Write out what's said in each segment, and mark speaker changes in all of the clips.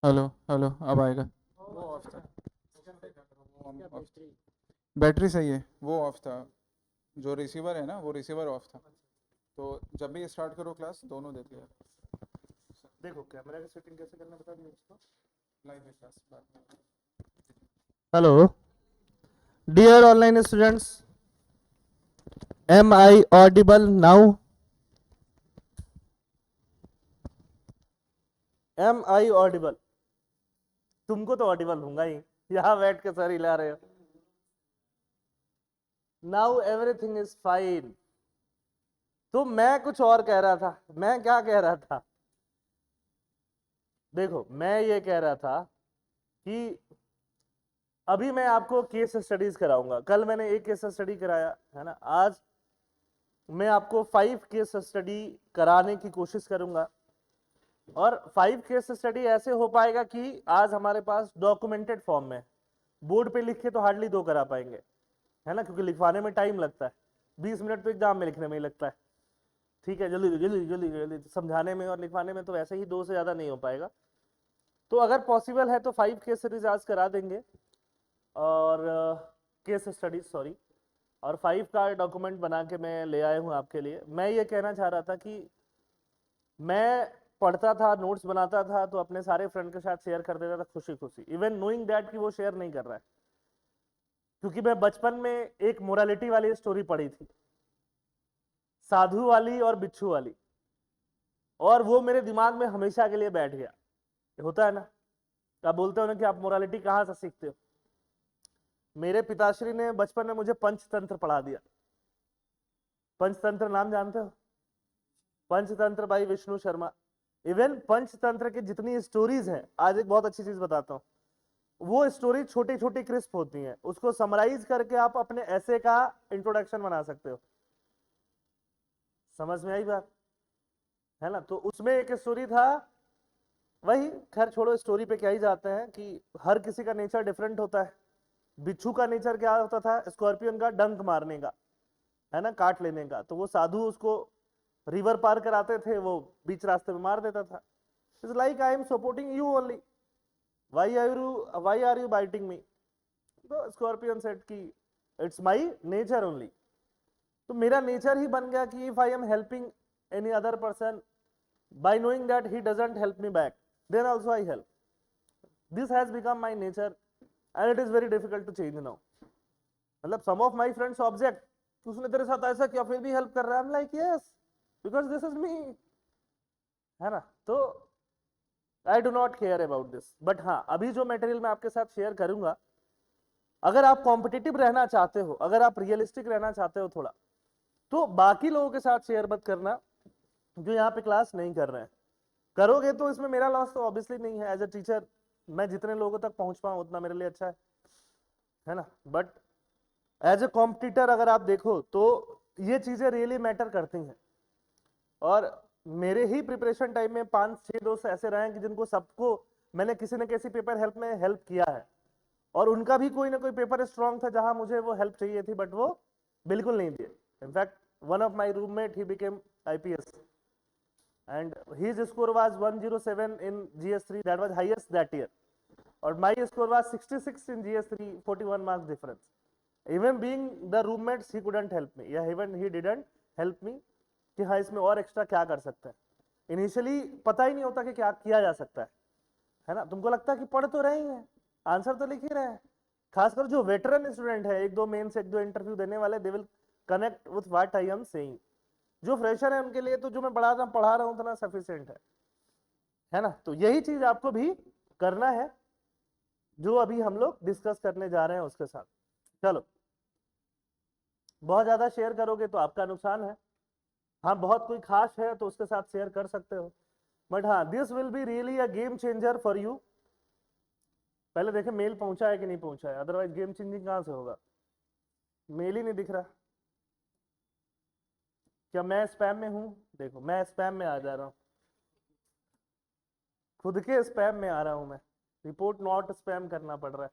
Speaker 1: Hello hello, अब आएगा। वो ऑफ था। वो ऑफ था। बैटरी सही है, वो ऑफ था। जो रिसीवर है ना, वो रिसीवर ऑफ था। तो जब भी स्टार्ट करो क्लास, दोनों देख लिया।
Speaker 2: देखो कैमरा की सेटिंग कैसे करना बता दिया उसको।
Speaker 1: लाइव है क्लास बाद में।
Speaker 2: Hello dear online students, am I audible now? Am I audible? तुमको तो ऑडिबल होगा ही, यहां बैठ के सर हिला रहे हो। Now everything is fine. तो मैं कुछ और कह रहा था। मैं क्या कह रहा था? देखो मैं ये कह रहा था कि अभी मैं आपको केस स्टडीज कराऊंगा। कल मैंने एक केस स्टडी कराया है ना, आज मैं आपको 5 केस स्टडी कराने की कोशिश करूंगा। और 5 केस स्टडी ऐसे हो पाएगा कि आज हमारे पास डॉक्यूमेंटेड फॉर्म में, बोर्ड पे लिख के तो हार्डली 2 करा पाएंगे, है ना, क्योंकि लिखवाने में टाइम लगता है। 20 मिनट तो एग्जाम में लिखने में ही लगता है। ठीक है, जल्दी जल्दी जल्दी जल्दी समझाने में और लिखवाने में तो ऐसे ही 2 से ज्यादा नहीं हो पाएगा। तो अगर पॉसिबल है तो 5 केस सीरीज आज करा देंगे, और केस स्टडीज सॉरी, और 5 का डॉक्यूमेंट बना के मैं ले आया हूँ आपके लिए। मैं ये कहना चाह रहा था कि मैं पढ़ता था, नोट्स बनाता था, तो अपने सारे फ्रेंड के साथ शेयर कर देता था खुशी खुशी, इवन नोइंग दैट कि वो शेयर नहीं कर रहा है। क्योंकि मैं बचपन में एक मोरालिटी वाली स्टोरी पढ़ी थी, साधु वाली और बिच्छू वाली, और वो मेरे दिमाग में हमेशा के लिए बैठ गया। होता है ना, आप बोलते हो ना कि आप मोरालिटी कहां से सीखते हो। मेरे पिताश्री ने बचपन में मुझे पंचतंत्र पढ़ा दिया। पंचतंत्र नाम जानते हो? पंचतंत्र बाई विष्णु शर्मा। इवन पंचतंत्र की जितनी स्टोरीज हैं, आज एक बहुत अच्छी चीज बताता हूँ, वो स्टोरी छोटी छोटी क्रिस्प होती हैं, उसको समराइज करके आप अपने ऐसे का इंट्रोडक्शन बना सकते हो। समझ में आई बात? है ना। तो उसमें एक स्टोरी था, वही खैर छोड़ो, स्टोरी पे क्या ही जाते हैं कि हर किसी का नेचर डिफरेंट होता है। बिच्छू का नेचर क्या होता था, स्कॉर्पियन का डंक मारने का, है ना, काट लेने का। तो वो साधु उसको रिवर पार कराते थे, वो बीच रास्ते में मार देता था। It's like I am supporting you only, why are you biting me? तो स्कॉर्पियन सेड कि इट्स माई नेचर ओनली। तो मेरा नेचर ही बन गया कि if I am helping any other person by knowing that he doesn't help me back, then also I help. This has become my nature and it is very difficult to change now. मतलब some of my friends object, उसने तेरे साथ ऐसा किया फिर भी help कर रहा है। I am like yes, because this is me, है ना। तो I do not care about this. But हाँ, अभी जो मटेरियल मैं आपके साथ शेयर करूंगा, अगर आप कॉम्पिटिटिव रहना चाहते हो, अगर आप रियलिस्टिक रहना चाहते हो थोड़ा, तो बाकी लोगों के साथ शेयर मत करना जो यहाँ पे क्लास नहीं कर रहे हैं। करोगे तो इसमें मेरा लॉस तो ऑब्वियसली नहीं है। एज ए टीचर मैं जितने लोगों तक पहुंच पाऊं उतना मेरे लिए अच्छा है ना। बट एज ए कॉम्पिटिटर अगर आप देखो तो ये चीजें रियली मैटर करती हैं। और मेरे ही प्रिपरेशन टाइम में 5-6 दोस्त ऐसे रहे हैं कि जिनको सबको मैंने किसी न किसी पेपर हेल्प में हेल्प किया है, और उनका भी कोई ना कोई पेपर स्ट्रांग था जहां मुझे वो हेल्प चाहिए थी, बट वो बिल्कुल नहीं दिए। In fact one of my roommate he became IPS and his score was 107 in GS3, that was highest that year, or my score was 66 in GS3, 41 marks difference. Even being the roommates, he couldn't help me, yeah, even he didn't help me कि हाँ इसमें और extra क्या कर सकते हैं। Initially पता ही नहीं होता कि क्या किया जा सकता है ना। तुमको लगता है कि पढ़ तो रहे ही हैं, आंसर तो लिख ही रहे हैं। खासकर जो वेटरन स्टूडेंट है, 1-2 मेंस 1-2 इंटरव्यू देने वाले, they will connect with what I am saying. जो फ्रेशर है उनके लिए तो जो मैं पढ़ा रहा हूं उतना सफिशिएंट है ना। तो यही चीज आपको भी करना है जो अभी हम लोग डिस्कस करने जा रहे हैं उसके साथ। चलो, बहुत ज्यादा शेयर करोगे तो आपका नुकसान है। हाँ, बहुत कोई खास है तो उसके साथ शेयर कर सकते हो, बट हाँ, this will be really a game changer for you. पहले देखे मेल पहुंचा है कि नहीं पहुंचा है, अदरवाइज गेम चेंजिंग कहां से होगा। मेल ही नहीं दिख रहा। क्या मैं स्पैम में हूं? देखो मैं स्पैम में आ जा रहा हूं, खुद के स्पैम में आ रहा हूं मैं। रिपोर्ट नॉट स्पैम करना पड़ रहा है।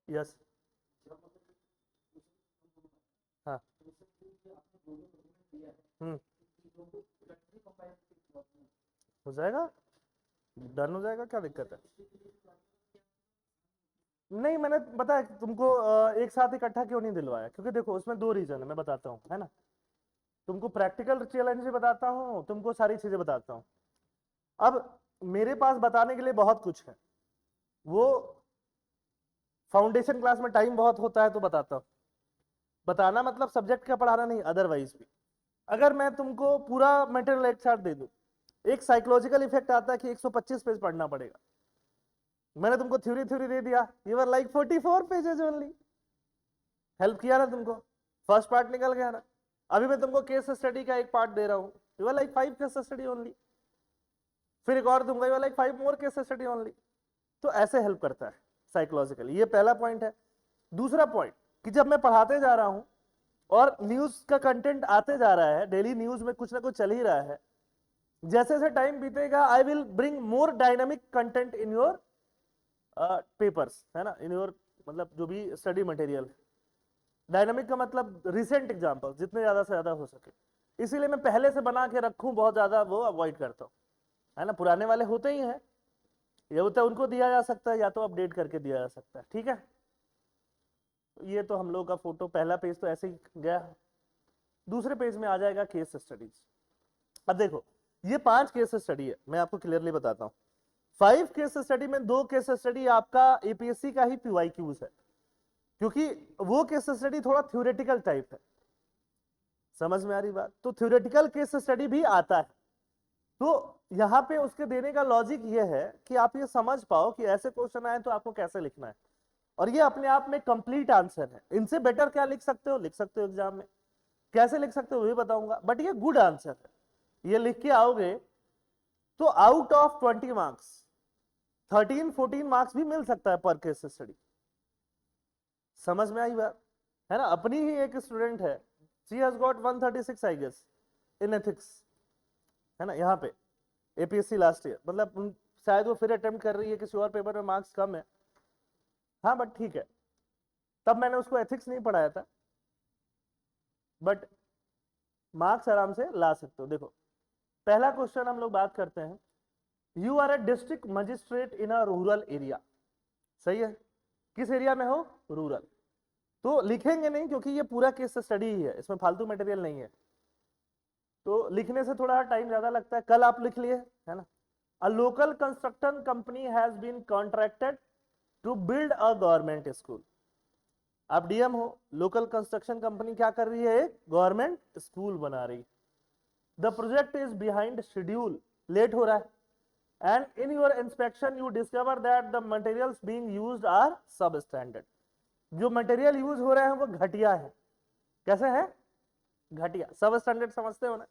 Speaker 2: यस। हाँ हो जाएगा, डन हो जाएगा, क्या दिक्कत है? नहीं, मैंने पता है तुमको एक साथ इकट्ठा क्यों नहीं दिलवाया, क्योंकि देखो उसमें दो रीजन है, मैं बताता हूँ, है ना। तुमको प्रैक्टिकल चैलेंज भी बताता हूँ, तुमको सारी चीजें बताता हूँ। अब मेरे पास बताने के लिए बहुत कुछ है, वो फाउंडेशन क्लास में टाइम बहुत होता है तो बताता हूँ। बताना मतलब सब्जेक्ट का पढ़ाना नहीं, अदरवाइज भी। अगर मैं तुमको पूरा मटेरियल एक साथ दे दूं, एक साइकोलॉजिकल इफेक्ट आता है कि 125 पेज पढ़ना पड़ेगा। मैंने तुमको थ्योरी थ्योरी दे दिया, you are like 44 pages only. Help किया ना तुमको, फर्स्ट पार्ट निकल गया ना। अभी मैं तुमको केस स्टडी का एक पार्ट दे रहा हूं, you are like 5 case study only. फिर एक और दूंगा, you are like 5 more case study only. तो ऐसे हेल्प करता है साइकोलॉजिकली, ये पहला पॉइंट है। दूसरा पॉइंट कि जब मैं पढ़ाते जा रहा हूं और न्यूज का कंटेंट आते जा रहा है, डेली न्यूज में कुछ ना कुछ चल ही रहा है, जैसे जैसे टाइम बीतेगा I will bring more dynamic content in your papers, है ना, इन योर मतलब जो भी स्टडी मटेरियल। डायनामिक का मतलब रिसेंट एग्जाम्पल, जितने ज्यादा से ज्यादा हो सके। इसीलिए मैं पहले से बना के रखूं, बहुत ज्यादा वो अवॉइड करता हूं, है ना। पुराने वाले होते ही हैं, ये होता है उनको दिया जा सकता है या तो अपडेट करके दिया जा सकता है, ठीक है। ये तो हम लोग का फोटो, पहला पेज तो ऐसे ही गया। दूसरे पेज में आ जाएगा केस स्टडीज। अब देखो ये 5 केस स्टडी है, मैं आपको क्लियरली बताता हूं। 5 केस स्टडी में 2 केस स्टडी आपका एपीएससी का ही पीवाईक्यूज है, क्योंकि वो केस स्टडी थोड़ा थ्योरेटिकल टाइप है। समझ में आ रही बात? तो थ्योरेटिकल केस स्टडी भी आता है, तो यहां पे उसके देने का लॉजिक ये है कि आप ये समझ पाओ कि ऐसे क्वेश्चन आए तो आपको कैसे लिखना है। और ये अपने आप में कंप्लीट आंसर है, इनसे बेटर क्या लिख सकते हो, लिख सकते हो एग्जाम में। कैसे लिख सकते हो वो भी बताऊंगा, बट ये गुड आंसर है। ये लिख के आओगे तो आउट ऑफ 20 मार्क्स 13-14 मार्क्स भी मिल सकता है पर केस स्टडी। समझ में आई बात? है ना। अपनी ही एक स्टूडेंट है, she has got 136 I guess in ethics, है ना, यहाँ पे एपीएससी लास्ट ईयर। मतलब शायद वो फिर अटेम्प्ट कर रही है, किसी और पेपर में मार्क्स कम है, हाँ बट ठीक है। तब मैंने उसको एथिक्स नहीं पढ़ाया था, बट मार्क्स आराम से ला सकते हो। देखो पहला क्वेश्चन हम लोग बात करते हैं, you are a district magistrate in a rural area. सही है, किस एरिया में हो? रूरल। तो लिखेंगे नहीं क्योंकि ये पूरा केस स्टडी ही है, इसमें फालतू मटेरियल नहीं है, तो लिखने से थोड़ा टाइम ज्यादा लगता है। कल आप लिख लिए, है ना। A local construction company has been contracted to build a government school. आप डीएम हो, लोकल कंस्ट्रक्शन कंपनी क्या कर रही है? एक गवर्नमेंट स्कूल बना रही। The project is behind schedule, late हो रहा है, and in your inspection you discover that the materials being used are substandard। जो मटेरियल यूज हो रहे हैं वो घटिया है। कैसे है? घटिया। सब स्टैंडर्ड समझते हो ना,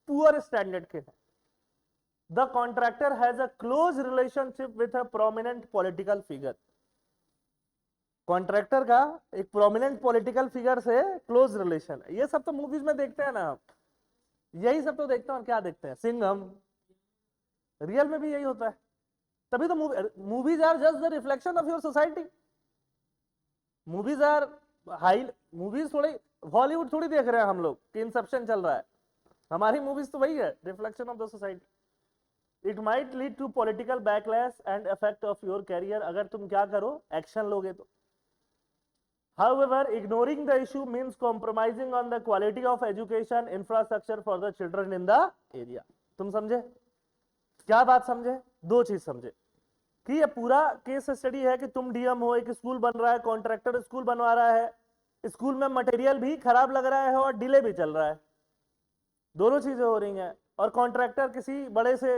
Speaker 2: पुअर स्टैंडर्ड के हैं। The contractor has a close relationship with a prominent political figure. Contractor का एक प्रोमिनेंट पॉलिटिकल फिगर से क्लोज रिलेशन है। ये सब तो मूवीज में देखते हैं ना आप, यही सब तो देखते हैं। और क्या देखते हैं? सिंघम। रियल में भी यही होता है, तभी तो movies are just the reflection of your society. Movies are high, movies थोड़ी हॉलीवुड थोड़ी देख रहे हैं हम लोग कि इंसेप्शन चल रहा है। हमारी मूवीज तो वही है, reflection of the society. It might lead to political backlash and effect of your career, अगर तुम क्या करो, एक्शन लोगे तो। However, ignoring the issue means compromising on the quality of education infrastructure for the children in the area। तुम समझे? क्या बात समझे? दो चीज समझे कि ये पूरा केस स्टडी है कि तुम डीएम हो, एक स्कूल बन रहा है, कॉन्ट्रैक्टर स्कूल बनवा रहा है, स्कूल में मटेरियल भी खराब लग रहा है और डिले भी चल रहा है, दोनों चीजें हो रही हैं। और कॉन्ट्रैक्टर किसी बड़े से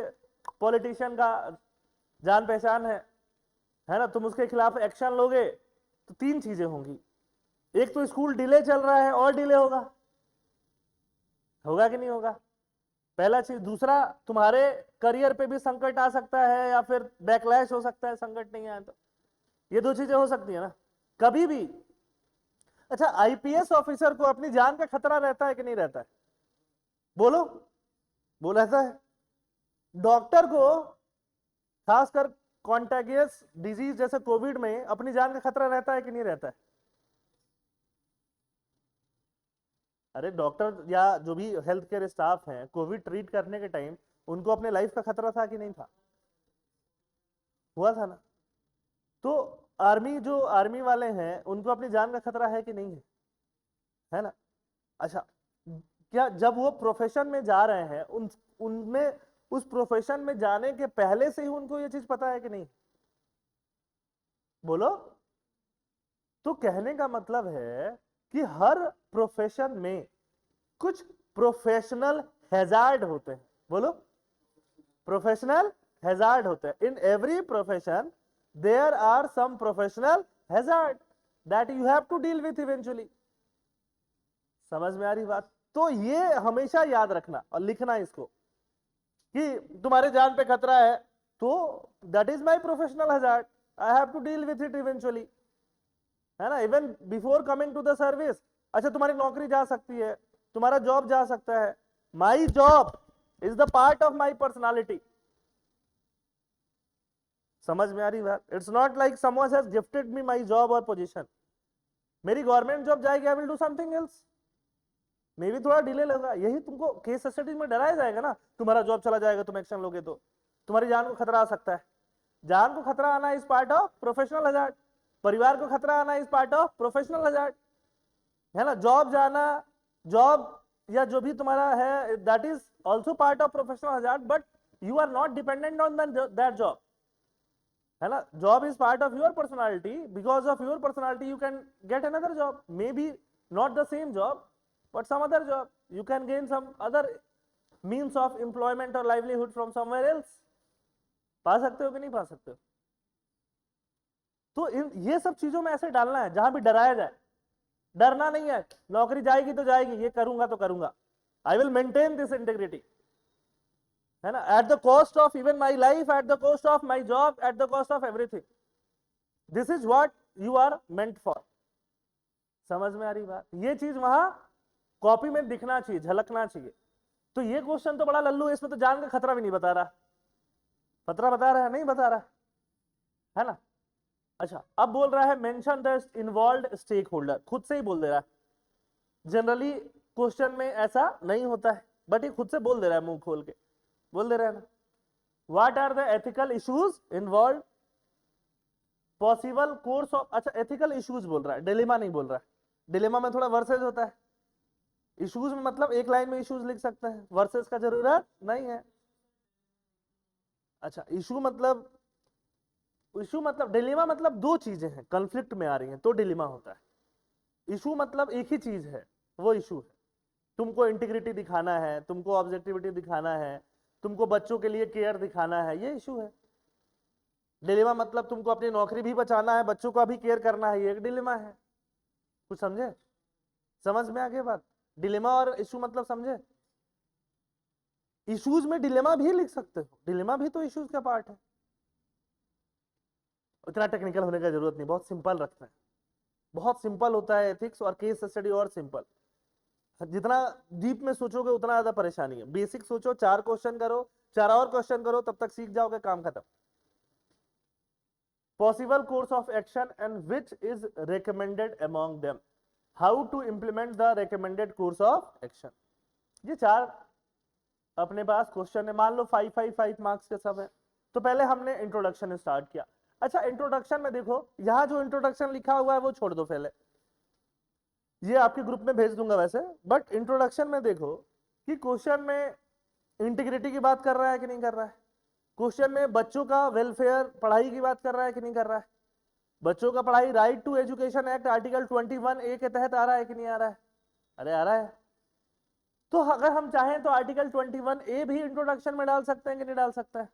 Speaker 2: पॉलिटिशियन का जान पहचान है ना। तुम उसके खिलाफ एक्शन लोगे तो 3 चीजें होंगी, एक तो स्कूल डिले चल रहा है और डिले होगा, होगा कि नहीं होगा? पहला चीज। दूसरा, तुम्हारे करियर पे भी संकट आ सकता है या फिर बैकलैश हो सकता है, संकट नहीं आया तो। ये 2 चीजें हो सकती है ना कभी भी। अच्छा, आईपीएस ऑफिसर को अपनी जान का खतरा रहता है कि नहीं रहता है? बोलो, वो रहता है। डॉक्टर को खासकर कॉन्टेगियस डिजीज जैसे कोविड में अपनी जान का खतरा रहता है कि नहीं रहता है? अरे डॉक्टर या जो भी हेल्थ केयर स्टाफ हैं, कोविड ट्रीट करने के टाइम उनको अपने लाइफ का खतरा था कि नहीं था? हुआ था ना। तो आर्मी, जो आर्मी वाले हैं, उनको अपनी जान का खतरा है कि नहीं है? है ना। अच्छा, क्या जब वो प्रोफेशन में जा रहे हैं, उनमें उस प्रोफेशन में जाने के पहले से ही उनको ये चीज पता है कि नहीं? बोलो। तो कहने का मतलब है कि हर प्रोफेशन में कुछ प्रोफेशनल हैजार्ड होते हैं। बोलो, प्रोफेशनल हैजार्ड होते हैं। In every profession there are some professional hazard that you have to deal with eventually. समझ में आ रही बात? तो ये हमेशा याद रखना और लिखना इसको कि तुम्हारे जान पे खतरा है, तो that is my professional hazard, I have to deal with it eventually. है ना, even before coming to the service. अच्छा, तुम्हारी नौकरी जा सकती है, तुम्हारा जॉब जा सकता है। My job is the part of my personality. समझ में आ रही बात? It's not like someone has gifted me my job और पोजीशन। मेरी गवर्नमेंट जॉब जाएगी, I will do something else, मे भी थोड़ा डिले लगा। यही तुमको केस स्टडी में डराया जाएगा ना, तुम्हारा जॉब चला जाएगा, तुम एक्शन लोगे तो तुम्हारी जान को खतरा आ सकता है। जान को खतरा आना is part of professional hazard. परिवार को खतरा आना is part of professional hazard. है ना, जॉब जाना, जॉब या जो भी तुम्हारा है, that is also part of professional hazard, but you are not dependent on that job. है ना, job is part of your personality, because of your personality you can get another job, maybe not the same job but some other job, you can gain some other means of employment or livelihood from somewhere else। पा सकते हो कि नहीं पा सकते हो? तो ये सब चीजों में ऐसे डालना है जहां भी डराया जाए। डरना नहीं है, नौकरी जाएगी तो जाएगी, ये करूंगा तो करूंगा, I will maintain this integrity. है ना, at the cost of even my life, at the cost of my job, at the cost of everything. This is what you are meant for. समझ में आ रही बात? ये चीज वहां कॉपी में दिखना चाहिए, झलकना चाहिए। तो ये क्वेश्चन तो बड़ा लल्लू है, इसमें तो जान का खतरा भी नहीं बता रहा। खतरा बता रहा है? नहीं बता रहा है ना। अच्छा, अब बोल रहा है mention the involved stakeholder, खुद से ही बोल दे रहा है। जनरली क्वेश्चन में ऐसा नहीं होता है, बट ये खुद से बोल दे रहा है, मुंह खोल के बोल दे रहा है ना। What are the ethical issues involve, possible course of. अच्छा, एथिकल इश्यूज बोल रहा है, डिलेमा नहीं बोल रहा है। डिलेमा में थोड़ा वर्सेज होता है, इश्यूज में मतलब एक लाइन में इश्यूज लिख सकते हैं, वर्सेस का जरूरत नहीं है। अच्छा, इशू मतलब डिलेमा मतलब दो चीजें हैं कॉन्फ्लिक्ट में आ रही हैं तो डिलेमा होता है। इशू मतलब एक ही चीज है, वो इशू है। तुमको इंटीग्रिटी दिखाना है, तुमको ऑब्जेक्टिविटी दिखाना है, तुमको बच्चों के लिए केयर दिखाना है, ये इशू है। डिलेमा मतलब तुमको अपनी नौकरी भी बचाना है, बच्चों का भी केयर करना है, ये एक डिलेमा है। कुछ समझे? समझ में आ गई बात? डिलेमा और इशू मतलब समझे? इश्यूज में डिलेमा भी लिख सकते हो, डिलेमा भी तो इश्यूज का पार्ट है। इतना टेक्निकल होने का जरूरत नहीं, बहुत सिंपल रखना है। बहुत सिंपल होता है एथिक्स और केस स्टडी, और सिंपल। जितना डीप में सोचोगे उतना ज्यादा परेशानी है। बेसिक सोचो, 4 क्वेश्चन करो, 4 और क्वेश्चन करो, तब तक सीख जाओगे, काम खत्म। Possible course of action and which is recommended among them, how to implement the recommended course of action. ये 4 अपने पास क्वेश्चन है। मान लो 5 मार्क्स के सब है। तो पहले हमने इंट्रोडक्शन स्टार्ट किया। अच्छा, इंट्रोडक्शन में देखो, यहां जो इंट्रोडक्शन लिखा हुआ है वो छोड़ दो पहले, ये आपके ग्रुप में भेज दूंगा वैसे। बट इंट्रोडक्शन में देखो कि क्वेश्चन में इंटीग्रिटी की बात कर रहा है कि नहीं कर रहा है, क्वेश्चन में बच्चों का वेलफेयर, पढ़ाई की बात कर रहा है कि नहीं कर रहा है, बच्चों का पढ़ाई, right to education act article 21A के तहत आ रहा है कि नहीं आ रहा है? अरे आ रहा है। तो अगर हम चाहें तो आर्टिकल 21A भी इंट्रोडक्शन में डाल सकते हैं कि नहीं डाल सकते हैं?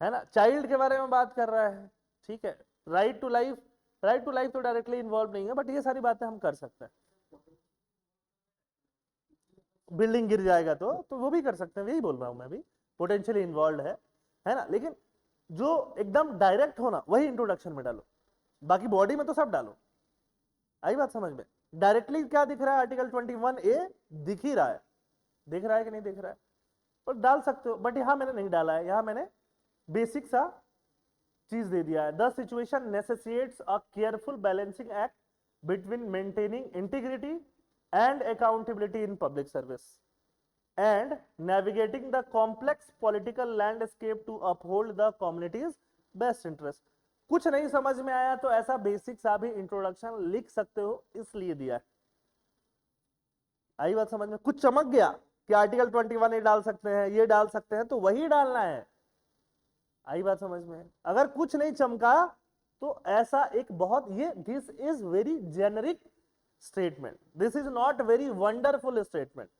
Speaker 2: है ना, चाइल्ड के बारे में बात कर रहा है, ठीक है। Right to life, right to life तो डायरेक्टली इन्वॉल्व नहीं है, बट ये सारी बातें हम कर सकते हैं। बिल्डिंग गिर जाएगा तो वो भी कर सकते हैं, यही बोल रहा हूं मैं भी, पोटेंशियली इन्वॉल्व है ना। लेकिन जो एकदम डायरेक्ट होना वही इंट्रोडक्शन में डालो, बाकी बॉडी में तो सब डालो। आई बात समझ में? डायरेक्टली क्या दिख रहा है? आर्टिकल 21A दिख ही रहा है, दिख रहा है कि नहीं दिख रहा है? और डाल सकते हो, बट यहां मैंने नहीं डाला है, यहां मैंने बेसिक सा चीज दे दिया है। The situation necessitates a careful balancing act between maintaining integrity and accountability in public service and navigating the complex political landscape to uphold the community's best interest. कुछ नहीं समझ में आया तो ऐसा बेसिक सा भी इंट्रोडक्शन लिख सकते हो, इसलिए दिया है। आई बात समझ में? कुछ चमक गया कि आर्टिकल 21 ये डाल सकते हैं, ये डाल सकते हैं, तो वही डालना है। आई बात समझ में? अगर कुछ नहीं चमका तो ऐसा एक बहुत ये this is very generic statement, this is not very wonderful statement.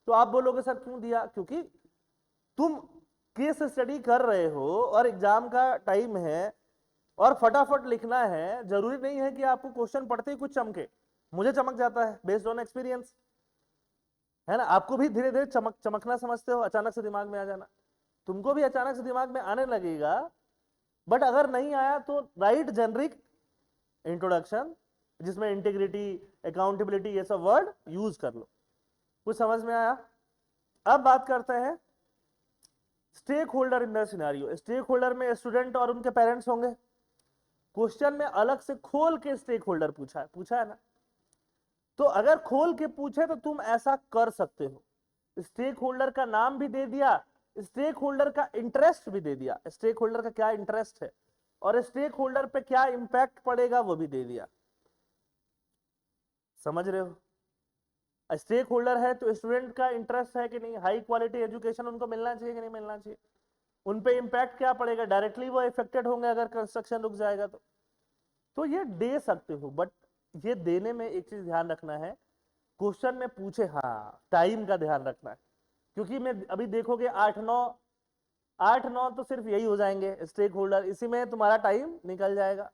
Speaker 2: तो आप बोलोगे सर क्यों दिया? क्योंकि तुम केस स्टडी कर रहे हो और एग्जाम का टाइम है और फटाफट लिखना है। जरूरी नहीं है कि आपको क्वेश्चन पढ़ते ही कुछ चमके। मुझे चमक जाता है बेस्ड ऑन एक्सपीरियंस, है ना। आपको भी धीरे धीरे चमकना समझते हो, अचानक से दिमाग में आ जाना। तुमको भी अचानक से दिमाग में आने लगेगा, बट अगर नहीं आया तो राइट जेनरिक इंट्रोडक्शन जिसमें इंटीग्रिटी, अकाउंटेबिलिटी ये सब वर्ड यूज कर लो। कुछ समझ में आया? अब बात करते हैं stakeholder in the scenario. Stakeholder में स्टूडेंट और उनके पेरेंट्स होंगे। क्वेश्चन में अलग से खोल के स्टेक होल्डर पूछा है ना। तो अगर खोल के पूछे तो तुम ऐसा कर सकते हो, स्टेक होल्डर का नाम भी दे दिया, स्टेक होल्डर का इंटरेस्ट भी दे दिया, स्टेक होल्डर का क्या इंटरेस्ट है और स्टेक होल्डर पे क्या इंपैक्ट पड़ेगा वो भी दे दिया। समझ रहे हो? स्टेक होल्डर है तो स्टूडेंट का इंटरेस्ट है कि नहीं, हाई क्वालिटी एजुकेशन उनको मिलना चाहिए कि नहीं मिलना चाहिए, उन पे इंपैक्ट क्या पड़ेगा, डायरेक्टली वो इफेक्टेड होंगे अगर कंस्ट्रक्शन रुक जाएगा तो ये दे सकते हो। बट ये देने में एक चीज ध्यान रखना है, क्वेश्चन में पूछे, हाँ टाइम का ध्यान रखना है। क्योंकि मैं अभी देखोगे 8-9 तो सिर्फ यही हो जाएंगे स्टेक होल्डर, इसी में तुम्हारा टाइम निकल जाएगा,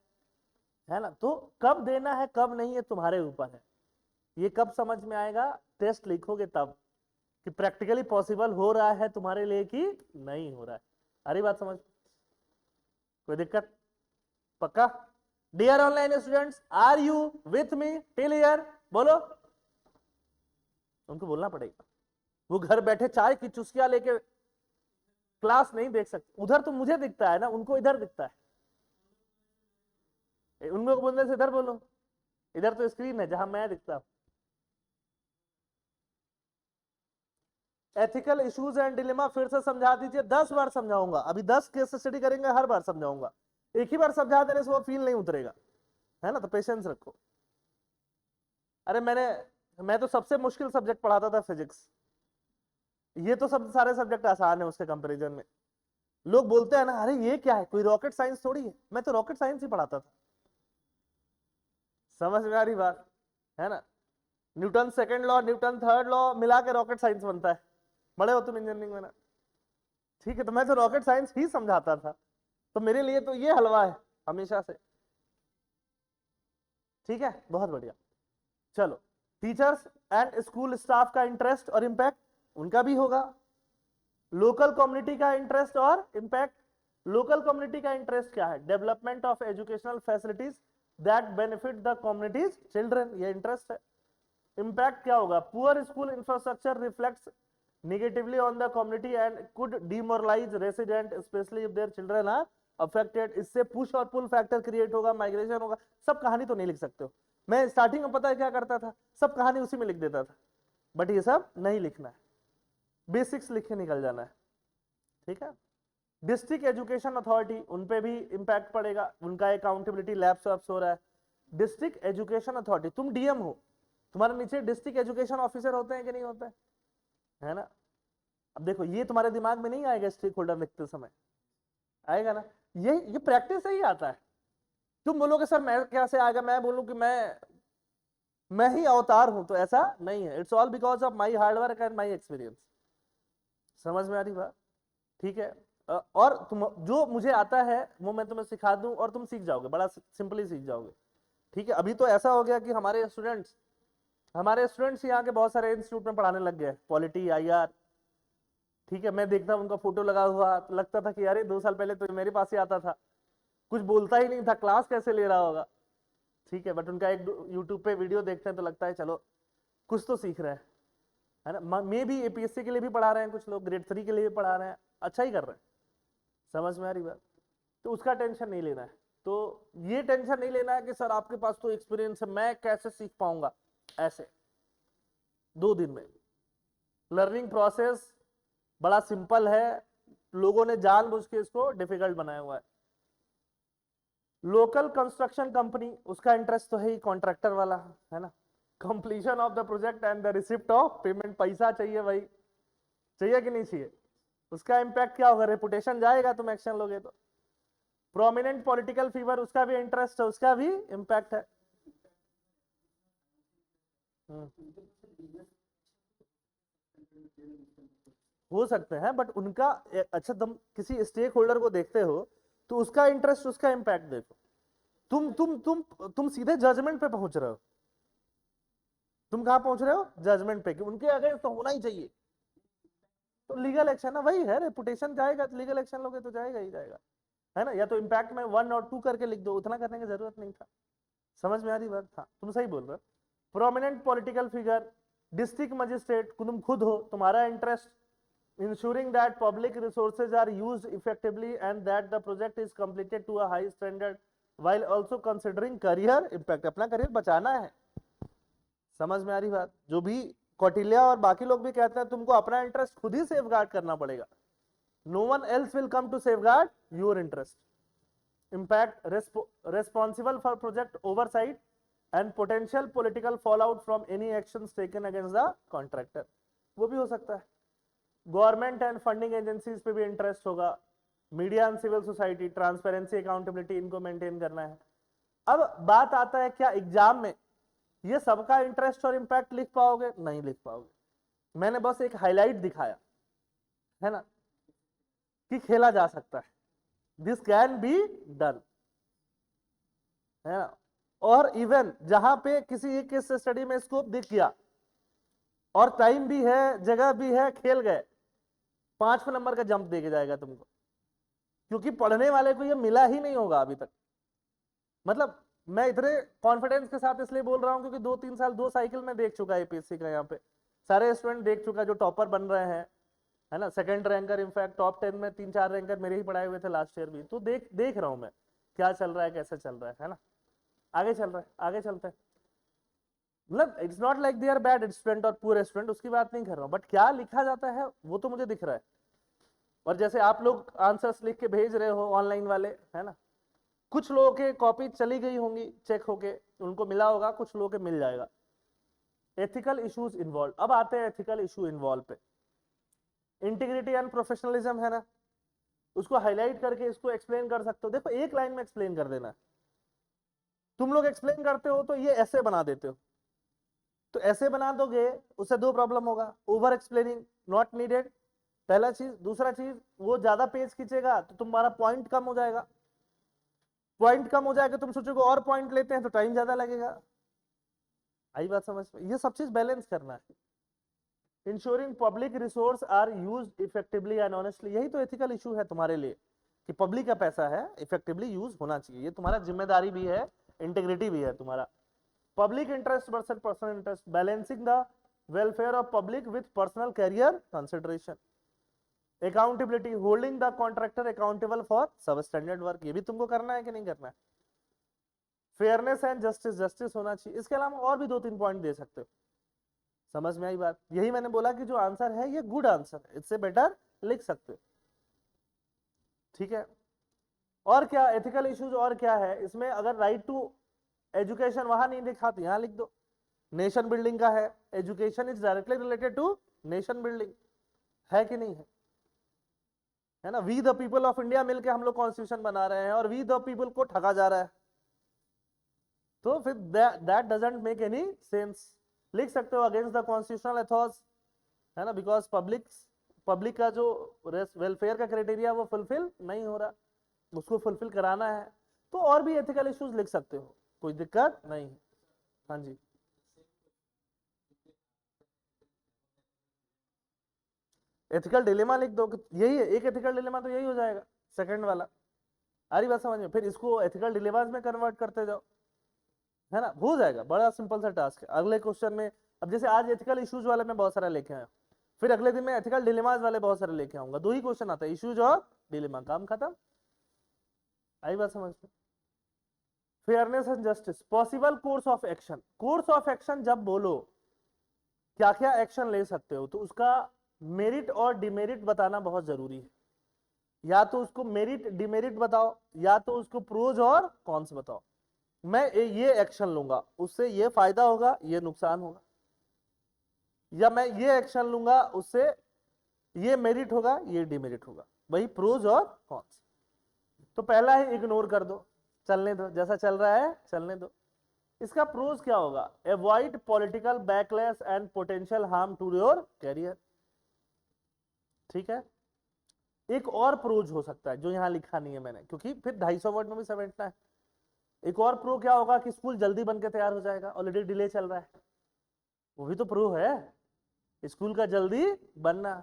Speaker 2: है ना। तो कब देना है कब नहीं है तुम्हारे ऊपर है। ये कब समझ में आएगा? टेस्ट लिखोगे तब कि प्रैक्टिकली पॉसिबल हो रहा है तुम्हारे लिए कि नहीं हो रहा है। अरे बात समझ, कोई दिक्कत? पक्का? Dear online students, are you with me till here? बोलो, उनको बोलना पड़ेगा। वो घर बैठे चाय की चुस्कियां लेके क्लास नहीं देख सकते। उधर तो मुझे दिखता है ना, उनको इधर दिखता है। उनको बोलने से इधर बोलो, इधर तो स्क्रीन है जहां मैं दिखता हूं। एथिकल इश्यूज एंड डिलेमा फिर से समझा दीजिए। 10 बार समझाऊंगा, अभी 10 केस स्टडी करेंगे, हर बार समझाऊंगा। एक ही बार समझा देने से वो फील नहीं उतरेगा, है ना। तो पेशेंस रखो। अरे मैं तो सबसे मुश्किल सब्जेक्ट पढ़ाता था फिजिक्स। ये तो सब सारे सब्जेक्ट आसान है उसके कंपैरिजन में। लोग बोलते हैं ना, अरे ये क्या है, कोई रॉकेट साइंस थोड़ी है। मैं तो रॉकेट साइंस ही पढ़ाता था। समझ में आ रही बात, है ना। Newton second law, Newton third law मिला के रॉकेट साइंस बनता है। बड़े हो तुम इंजीनियरिंग में ना, ठीक है। तो मैं तो रॉकेट साइंस ही समझाता था, तो मेरे लिए तो ये हलवा है हमेशा से। ठीक है, बहुत बढ़िया। चलो, टीचर्स एंड स्कूल स्टाफ का इंटरेस्ट और इंपैक्ट उनका भी होगा। लोकल कम्युनिटी का इंटरेस्ट और इंपैक्ट। लोकल कम्युनिटी का इंटरेस्ट क्या है? Development of educational facilities that benefit the communities children, ये इंटरेस्ट है। इंपैक्ट क्या होगा? Poor school infrastructure reflects negatively on the community and could demoralize resident especially if their children are affected। इससे push और पुल factor create होगा, migration होगा। सब कहानी तो नहीं लिख सकते हो। मैं स्टार्टिंग में पता है क्या करता था, सब कहानी उसी में लिख देता था, बट ये सब नहीं लिखना है, बेसिक्स लिख के निकल जाना है। ठीक है। डिस्ट्रिक्ट एजुकेशन अथॉरिटी, उन पे भी इंपैक्ट पड़ेगा, उनका अकाउंटेबिलिटी लैप्स वैप्स हो रहा है। डिस्ट्रिक्ट एजुकेशन अथॉरिटी, तुम डीएम हो, तुम्हारे नीचे डिस्ट्रिक्ट एजुकेशन ऑफिसर होते हैं कि नहीं होते हैं, है ना। अब देखो, ये तुम्हारे दिमाग में नहीं आएगा स्टेक होल्डर लिखते समय, आएगा ना। ये प्रैक्टिस से ही आता है। तुम बोलोगे सर मैं कैसे आएगा, मैं बोलूं कि मैं ही अवतार हूं, तो ऐसा नहीं है। It's all because of my hard work and my experience. समझ में आ रही बात? ठीक है। और तुम जो मुझे आता है वो मैं तुम्हें सिखा दूं और तुम सीख जाओगे, बड़ा सिंपली सीख जाओगे। ठीक है। अभी तो ऐसा हो गया कि हमारे स्टूडेंट्स यहाँ के बहुत सारे इंस्टीट्यूट में पढ़ाने लग गए, पॉलिटी, आईआर। ठीक है। मैं देखता उनका फोटो लगा हुआ तो लगता था कि अरे 2 साल पहले तो मेरे पास ही आता था, कुछ बोलता ही नहीं था, क्लास कैसे ले रहा होगा। ठीक है। बट उनका एक यूट्यूब पे वीडियो देखते हैं तो लगता है चलो कुछ तो सीख रहे हैं, है ना। मे भी एपीएससी के लिए भी पढ़ा रहे हैं, कुछ लोग ग्रेड 3 के लिए भी पढ़ा रहे हैं, अच्छा ही कर रहे हैं। समझ में आ रही बात? तो उसका टेंशन नहीं लेना है। तो ये टेंशन नहीं लेना है कि सर आपके पास तो एक्सपीरियंस है, मैं कैसे सीख पाऊंगा, ऐसे 2 दिन में। लर्निंग प्रोसेस बड़ा सिंपल है, लोगों ने जानबूझ के इसको डिफिकल्ट बनाया हुआ है। लोकल कंस्ट्रक्शन कंपनी, उसका इंटरेस्ट तो है ही कॉन्ट्रैक्टर वाला, है ना। Completion of the project and the receipt of payment, पैसा चाहिए भाई, चाहिए कि नहीं चाहिए। उसका इम्पैक्ट क्या होगा, रेपुटेशन जाएगा तुम एक्शन लोगे तो। प्रोमिनेंट पॉलिटिकल फीवर, उसका भी इंटरेस्ट है, उसका भी इम्पैक्ट है। हो सकते हैं, बट उनका अच्छा, तुम किसी स्टेक होल्डर को देखते हो तो उसका इंटरेस्ट, उसका इम्पैक्ट देखो। तुम सीधे जजमेंट पे पहुंच रहे हो। तुम कहां पहुंच रहे हो, जजमेंट पे, कि उनके अगेंस्ट तो होना ही चाहिए। तो लीगल एक्शन ना वही है, रेपुटेशन जाएगा तो लीगल एक्शन लोगे तो जाएगा ही जाएगा, है ना। या तो इम्पैक्ट में 1 और 2 करके लिख दो, उतना करने की जरूरत नहीं था। समझ में आ रही बात। हाँ तुम सही बोल रहे हो। Prominent political figure, district magistrate, तुम खुद हो, तुम्हारा interest ensuring that public resources are used effectively and that the project is completed to a high standard while also considering career impact, अपना करियर बचाना है। समझ में आ रही बात। जो भी कौटिल्य और बाकी लोग भी कहते हैं तुमको अपना इंटरेस्ट खुद ही सेफगार्ड करना पड़ेगा। No one else will come to safeguard your interest. impact, responsible for project oversight and potential political fallout from any actions taken against the contractor, वो भी हो सकता है। गवर्नमेंट एंड फंडिंग एजेंसीज पे भी इंटरेस्ट होगा। Media and civil society, transparency, accountability, इनको maintain करना है। अब बात आता है क्या एग्जाम में ये सबका इंटरेस्ट और इंपैक्ट लिख पाओगे, नहीं लिख पाओगे। मैंने बस एक हाईलाइट दिखाया है ना, कि खेला जा सकता है, दिस कैन बी डन, है ना। और इवन जहां पे किसी एक केस स्टडी में स्कोप दिख गया और टाइम भी है, जगह भी है, खेल गए, 5 नंबर का जंप देके जाएगा तुमको, क्योंकि पढ़ने वाले को ये मिला ही नहीं होगा अभी तक। मतलब मैं इतने कॉन्फिडेंस के साथ इसलिए बोल रहा हूं क्योंकि 2-3 साल 2 साइकिल में देख चुका है एपीएससी का। यहाँ पे सारे स्टूडेंट देख चुका है जो टॉपर बन रहे हैं, है ना, सेकंड रैंकर, इनफैक्ट टॉप 10 में 3-4 रैंकर मेरे ही पढ़ाए हुए थे लास्ट ईयर भी। तो देख रहा हूं मैं क्या चल रहा है, कैसे चल रहा है ना। आगे चल रहा है, आगे चलते हैं। मतलब it's not like they are bad student और पुअर स्टूडेंट, उसकी बात नहीं कर रहा हूं, बट क्या लिखा जाता है वो तो मुझे दिख रहा है। और जैसे आप लोग आंसर्स लिख के भेज रहे हो ऑनलाइन वाले, है ना, कुछ लोगों के कॉपी चली गई होंगी चेक होके, उनको मिला होगा, कुछ लोगों के मिल जाएगा। एथिकल इश्यूज इन्वॉल्व, अब आते हैं एथिकल इशू इन्वॉल्व पे। इंटीग्रिटी एंड प्रोफेशनलिज्म है ना, उसको हाईलाइट करके इसको एक्सप्लेन कर सकते हो। देखो एक लाइन में एक्सप्लेन कर देना। तुम लोग एक्सप्लेन करते हो तो ये ऐसे बना देते हो, तो ऐसे बना दोगे उससे 2 प्रॉब्लम होगा, ओवर एक्सप्लेनिंग नॉट नीडेड, पहला चीज। दूसरा चीज, वो ज्यादा पेज खींचेगा तो तुम्हारा पॉइंट कम हो जाएगा, पॉइंट कम हो जाएगा, तुम सोचोगे और पॉइंट लेते हैं तो टाइम ज्यादा लगेगा। आई बात समझ में। ये सब चीज बैलेंस करना है। Ensuring public resource are used effectively and honestly, यही तो एथिकल इशू है तुम्हारे लिए, कि पब्लिक का पैसा है, इफेक्टिवली यूज होना चाहिए। ये तुम्हारा जिम्मेदारी भी है, इंटीग्रिटी भी है तुम्हारा। Public interest versus personal interest, balancing the welfare of public with personal career consideration. Accountability, holding the contractor accountable for substandard work, ये भी तुमको करना है कि नहीं करना है। फेयरनेस एंड जस्टिस, जस्टिस होना चाहिए। इसके अलावा और भी 2-3 पॉइंट दे सकते हो। समझ में आई बात। यही मैंने बोला कि जो आंसर है ये गुड आंसर है, इससे बेटर लिख सकते हो, ठीक है। और क्या एथिकल इश्यूज और क्या है इसमें, अगर राइट टू एजुकेशन वहां नहीं लिखा तो यहां लिख दो। नेशन बिल्डिंग का है, education is directly related to nation building, है कि नहीं है ना। We the people of India मिलके हम लोग कॉन्स्टिट्यूशन बना रहे हैं और वी द पीपल को ठगा जा रहा है, तो फिर that doesn't make any sense. लिख सकते हो अगेंस्ट द कॉन्स्टिट्यूशनल एथॉर्स, है ना, बिकॉज पब्लिक का जो वेलफेयर का क्राइटेरिया वो फुलफिल नहीं हो रहा, उसको फुलफिल कराना है। तो और भी एथिकल इश्यूज लिख सकते हो, कोई दिक्कत नहीं। हाँ जी, एथिकल डिलेमा लिख दो, यही है एक एथिकल डिलेमा, तो यही हो जाएगा सेकंड वाला। आ रही बात समझ में। फिर इसको एथिकल डिलेमास में कन्वर्ट करते जाओ, है ना, हो जाएगा। बड़ा सिंपल सा टास्क है। अगले क्वेश्चन में, अब जैसे आज एथिकल इश्यूज वाले में बहुत सारा लेके आया, फिर अगले दिन में एथिकल डिलेमास वाले बहुत सारे लेके आऊंगा। 2 ही क्वेश्चन आता है, इश्यूज और डिलेमा, काम खत्म। आई बात समझ में। Fairness and justice, possible course of action. Course of action जब बोलो क्या क्या एक्शन ले सकते हो, तो उसका मेरिट और डिमेरिट बताना बहुत जरूरी है। या तो उसको मेरिट डिमेरिट बताओ, या तो उसको प्रोज और कॉन्स बताओ। मैं ये एक्शन लूंगा, उससे ये फायदा होगा, ये नुकसान होगा, या मैं ये एक्शन लूंगा, उससे ये मेरिट होगा, ये डिमेरिट होगा। वही प्रोज और कॉन्स। तो पहला ही इग्नोर कर दो, चलने दो, जैसा चल रहा है चलने दो। इसका प्रोज क्या होगा? Avoid political backlash and potential harm to your career. ठीक है, एक और प्रोज हो सकता है जो यहां लिखा नहीं है मैंने, क्योंकि फिर 250 वर्ड में भी समेटना है। एक और प्रो क्या होगा कि स्कूल जल्दी बन के तैयार हो जाएगा, ऑलरेडी डिले चल रहा है, वो भी तो प्रो है, स्कूल का जल्दी बनना।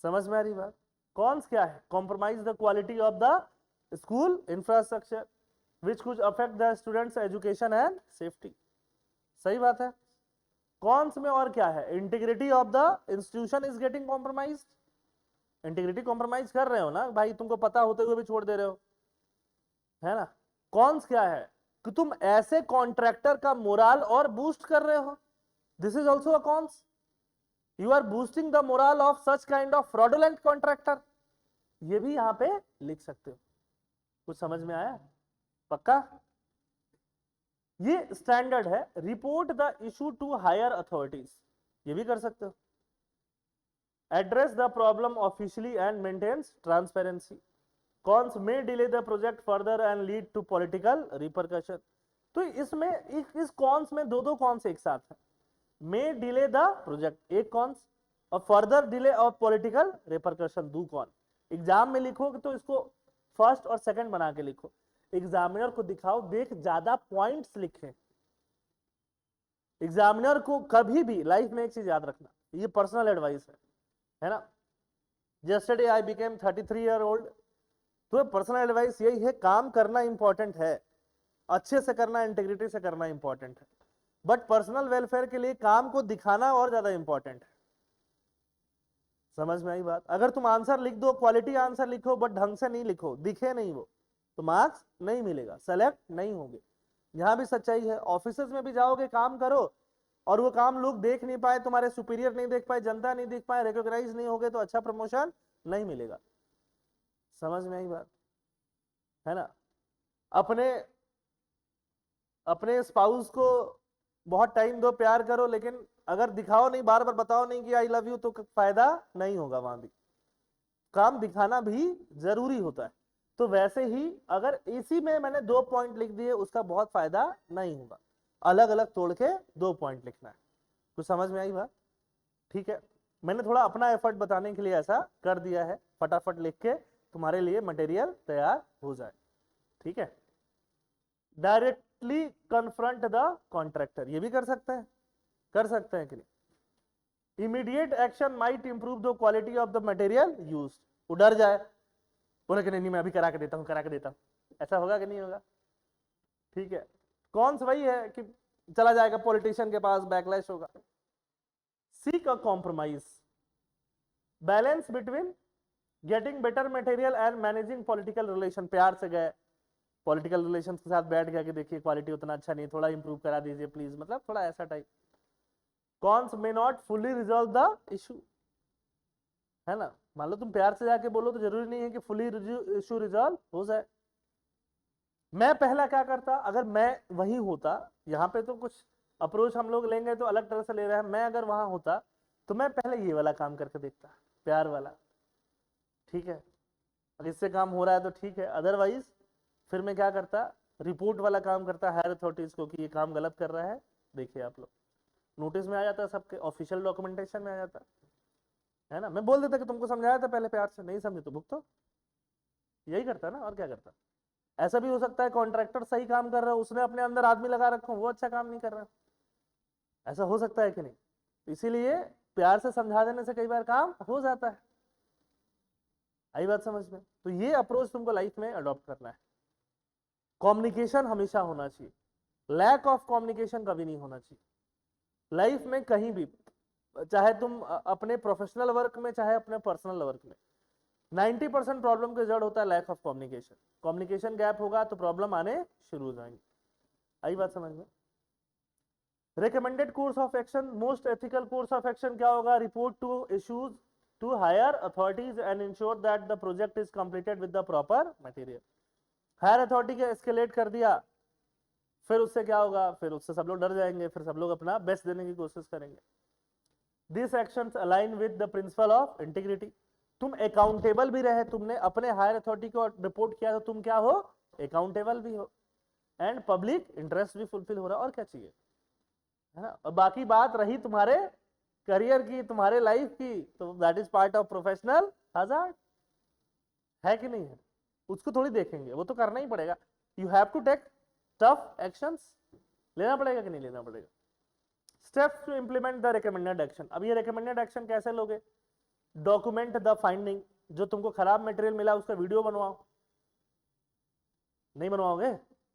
Speaker 2: समझ में आ रही बात? कॉन्स क्या है? Compromise the quality of the school infrastructure which could affect the students education and safety. सही बात है। कॉन्स में और क्या है? Integrity of the institution is getting compromise. Integrity compromise कर रहे हो ना भाई, तुमको पता होते हुए भी छोड़ दे रहे हो, है ना। कॉन्स क्या है? कि तुम ऐसे कॉन्ट्रैक्टर का मोराल और बूस्ट कर रहे हो, this is also a cons. You are boosting the morale of such kind of fraudulent contractor. ये भी यहां पे लिख सकते हो। कुछ समझ में आया? पक्का? ये स्टैंडर्ड है। Report the issue to higher authorities, ये भी कर सकते हो। Address the problem officially and maintains transparency. Cons में delay the project further and lead to political repercussion. तो इसमें इस कॉन्स में दो कॉन्स एक साथ है। में डिले द प्रोजेक्ट एक कॉन्स, और further delay of political repercussion दो कॉन। एग्जाम में लिखोगे तो इसको फर्स्ट और सेकंड बना के लिखो। एग्जामिनर को दिखाओ, देख ज्यादा पॉइंट्स लिखे। एग्जामिनर को कभी भी लाइफ में एक चीज याद रखना, ये पर्सनल एडवाइस है ना। Yesterday I became 33 year old. तो पर्सनल एडवाइस यही है, काम करना इंपॉर्टेंट है, अच्छे से करना, इंटीग्रिटी से करना इंपॉर्टेंट है, बट पर्सनल वेलफेयर के लिए काम को दिखाना और ज्यादा इंपॉर्टेंट है। समझ में आई बात? अगर तुम आंसर लिख दो, क्वालिटी आंसर लिखो, बट ढंग से नहीं लिखो, दिखे नहीं वो, तो मार्क्स नहीं मिलेगा, सेलेक्ट नहीं होंगे। यहां भी सच्चाई है। ऑफिसेज में भी जाओगे, काम करो, और वो काम लोग देख नहीं पाए, तुम्हारे सुपीरियर नहीं देख पाए, जनता नहीं देख पाए, रिकॉग्नाइज नहीं होगे, तो अच्छा प्रमोशन नहीं मिलेगा। समझ में आई बात? है ना। अपने अपने स्पाउस को बहुत टाइम दो, प्यार करो, लेकिन अगर दिखाओ नहीं, बार बार बताओ नहीं कि आई लव यू, तो फायदा नहीं होगा। वहां भी काम दिखाना भी जरूरी होता है। तो वैसे ही अगर इसी में मैंने 2 पॉइंट लिख दिए, उसका बहुत फायदा नहीं होगा। अलग अलग तोड़ के 2 पॉइंट लिखना है। कुछ समझ में आई बात? ठीक है, मैंने थोड़ा अपना एफर्ट बताने के लिए ऐसा कर दिया है, फटाफट लिख के तुम्हारे लिए मटेरियल तैयार हो जाए। ठीक है। डायरेक्टली कन्फ्रंट द कॉन्ट्रैक्टर, ये भी कर सकते हैं, कर सकते हैं कि नहीं। Immediate action might improve the quality of the material used. वो डर जाए, बोले कि नहीं मैं अभी करा के देता हूं, करा के देता हूं, ऐसा होगा कि नहीं होगा? ठीक है। कौन सा वही है कि चला जाएगा पॉलिटिशियन के पास, बैकलैश होगा। Seek a compromise, balance between getting better material and managing political relation. प्यार से गए, पॉलिटिकल रिलेशन के साथ बैठ गया कि देखिए क्वालिटी उतना अच्छा नहीं, थोड़ा इंप्रूव करा दीजिए प्लीज, मतलब थोड़ा ऐसा type. Cons may not fully resolve the issue, है ना। मान लो तुम प्यार से जाके बोलो, तो जरूरी नहीं है कि फुली इशू रिजॉल्व हो जाए। मैं पहला क्या करता, अगर मैं वही होता, यहाँ पे तो कुछ अप्रोच हम लोग लेंगे तो अलग तरह से ले रहे हैं, मैं अगर वहां होता तो मैं पहले ये वाला काम करके देखता, प्यार वाला। ठीक है, अगर इससे काम हो रहा है तो ठीक है, अदरवाइज फिर मैं क्या करता, रिपोर्ट वाला काम करता हायर अथॉरिटीज को कि ये काम गलत कर रहा है। देखिए आप लोग, नोटिस में आ जाता है, सबके ऑफिशियल डॉक्यूमेंटेशन में आ जाता है ना। मैं बोल देता कि तुमको समझाया था पहले प्यार से, नहीं समझे तो भुगतो। यही करता ना, और क्या करता। ऐसा भी हो सकता है कॉन्ट्रैक्टर सही काम कर रहा है, उसने अपने अंदर आदमी लगा रखो, वो अच्छा काम नहीं कर रहा, ऐसा हो सकता है कि नहीं। इसीलिए प्यार से समझा देने से कई बार काम हो जाता है। आई बात समझ में? तो ये अप्रोच तुमको लाइफ में अडॉप्ट करना है। कम्युनिकेशन हमेशा होना चाहिए, लैक ऑफ कम्युनिकेशन कभी नहीं होना चाहिए लाइफ में कहीं भी, चाहे तुम अपने प्रोफेशनल वर्क में, चाहे अपने पर्सनल वर्क में। 90% प्रॉब्लम का जड़ होता है lack of communication. Communication gap होगा तो प्रॉब्लम आने शुरू हो जाएंगे। आई बात समझ में? Recommended course of action, most ethical course of action क्या होगा? Report to issues to higher authorities and ensure that the project is completed with the proper material. Higher authority के एस्केलेट कर दिया, फिर उससे क्या होगा? फिर उससे सब लोग डर जाएंगे, फिर सब लोग अपना बेस्ट देने की कोशिश करेंगे। This actions align with the principle of integrity. तुम अकाउंटेबल भी रहे, तुमने अपने हायर अथॉरिटी को रिपोर्ट किया तो तुम क्या हो? अकाउंटेबल भी हो, एंड पब्लिक इंटरेस्ट भी फुलफिल हो रहा है, और क्या चाहिए, है ना। और बाकी बात रही तुम्हारे करियर की, तुम्हारे लाइफ की, तो that is part of professional hazard, है कि नहीं है? उसको थोड़ी देखेंगे, वो तो करना ही पड़ेगा। You have to take tough actions, लेना पड़ेगा कि नहीं लेना पड़ेगा। Steps to implement the recommended action. अब ये रिकमेंडेड एक्शन कैसे लोगे? डॉक्यूमेंट द फाइंडिंग, जो तुमको खराब मटेरियल मिला उसका वीडियो बनवाओ। नहीं बनवाओगे?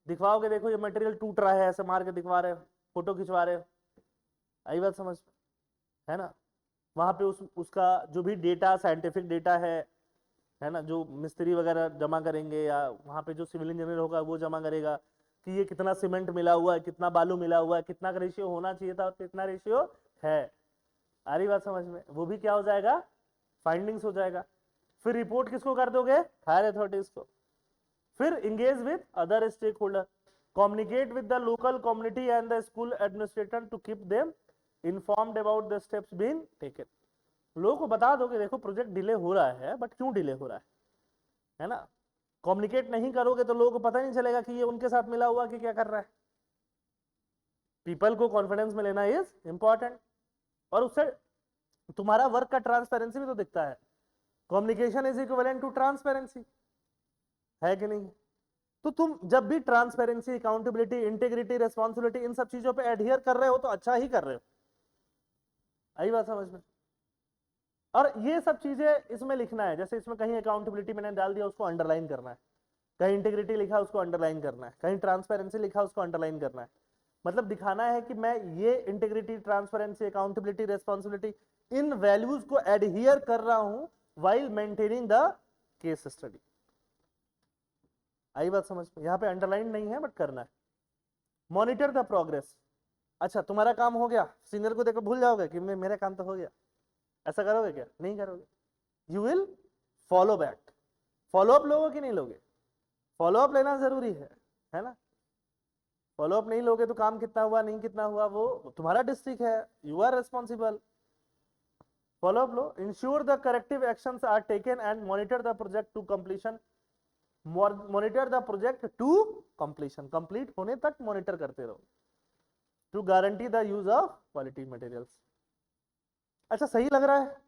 Speaker 2: दिखवाओगे, देखो ये मटेरियल टूट रहा है, ऐसे मार के दिखवा रहे हो, फोटो खिंचवा रहे हो, आई बात समझ, है ना। वहां पे उसका जो भी डेटा, साइंटिफिक डेटा है ना, जो मिस्त्री वगैरह जमा करेंगे, या वहां पे जो सिविल इंजीनियर होगा वो जमा करेगा कि ये कितना सीमेंट मिला हुआ है, कितना बालू मिला हुआ है, कितना का रेशियो होना चाहिए था और कितना रेशियो है, आ रही बात समझ में? वो भी क्या हो जाएगा? फाइंडिंग्स हो जाएगा। फिर रिपोर्ट किसको कर दोगे? हायर अथॉरिटीज को। फिर engage with other stakeholder, communicate with the local community and the school administrator to keep them informed about the steps being taken. लोगों को बता दो कि देखो प्रोजेक्ट डिले हो रहा है, बट क्यों डिले हो रहा है ना। कम्युनिकेट नहीं करोगे तो लोगों को पता नहीं चलेगा कि ये उनके साथ मिला हुआ कि क्या कर रहा है। पीपल को कॉन्फिडेंस में लेना इज इंपॉर्टेंट, और उससे तुम्हारा वर्क का ट्रांसपेरेंसी भी तो दिखता है। Communication is equivalent to transparency, है कि नहीं? तो तुम जब भी ट्रांसपेरेंसी, अकाउंटेबिलिटी, इंटीग्रिटी, रेस्पॉन्सिबिलिटी, इन सब चीजों पे एडहियर कर रहे हो तो अच्छा ही कर रहे हो, आई बात समझ में? और ये सब चीजें इसमें लिखना है, जैसे इसमें कहीं अकाउंटेबिलिटी मैंने डाल दिया, उसको अंडरलाइन करना है, कहीं इंटीग्रिटी लिखा उसको अंडरलाइन करना है, कहीं ट्रांसपेरेंसी लिखा उसको अंडरलाइन करना है। मतलब दिखाना है कि मैं ये इंटीग्रिटी, ट्रांसपेरेंसी, अकाउंटेबिलिटी, रेस्पॉन्सिबिलिटी, इन वैल्यूज को एडहियर कर रहा हूं while maintaining the case study. आई बात समझ में? यहां पे अंडरलाइन नहीं है बट करना है। Monitor the progress. अच्छा तुम्हारा काम हो गया, सीनियर को देखकर भूल जाओगे कि मेरा काम तो हो गया, ऐसा करोगे क्या? नहीं करोगे। You will follow back. Follow up लोगे कि नहीं लोगे? फॉलो अप लेना जरूरी है ना। फॉलो अप नहीं लोगे तो काम कितना हुआ, नहीं कितना हुआ, वो तुम्हारा डिस्ट्रिक्ट है, you are responsible. Follow up लो। Ensure the corrective actions are taken and monitor the project to completion. Monitor the project to completion, complete होने तक मॉनिटर करते रहो, to guarantee the use of quality materials. अच्छा सही लग रहा है?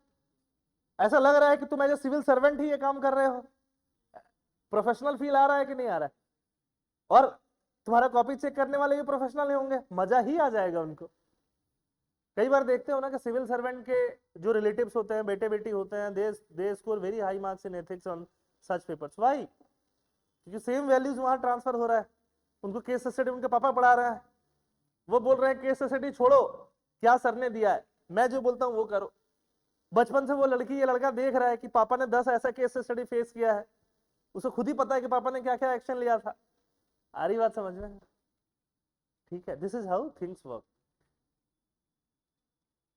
Speaker 2: ऐसा लग रहा है कि तुम एज ए सिविल सर्वेंट ही ये काम कर रहे हो? प्रोफेशनल फील आ रहा है कि नहीं आ रहा है? और तुम्हारा कॉपी चेक करने वाले भी प्रोफेशनल ही होंगे, मजा ही आ जाएगा उनको। कई बार देखते हो ना कि सिविल सर्वेंट के जो रिलेटिव्स होते हैं, बेटे बेटी होते हैं, they score very high marks in ethics on such papers. Why? क्योंकि सेम वैल्यूज वहां ट्रांसफर हो रहा है। उनको केस स्टडी उनके पापा पढ़ा रहा है, वो बोल रहे हैं केस स्टडी छोड़ो, क्या सर ने दिया है, मैं जो बोलता हूँ वो करो। बचपन से वो लड़की या लड़का देख रहा है कि पापा ने 10 ऐसा केस स्टडी फेस किया है, उसे खुद ही पता है कि पापा ने क्या क्या एक्शन लिया था। आ रही बात समझ में? ठीक है, this is how things work.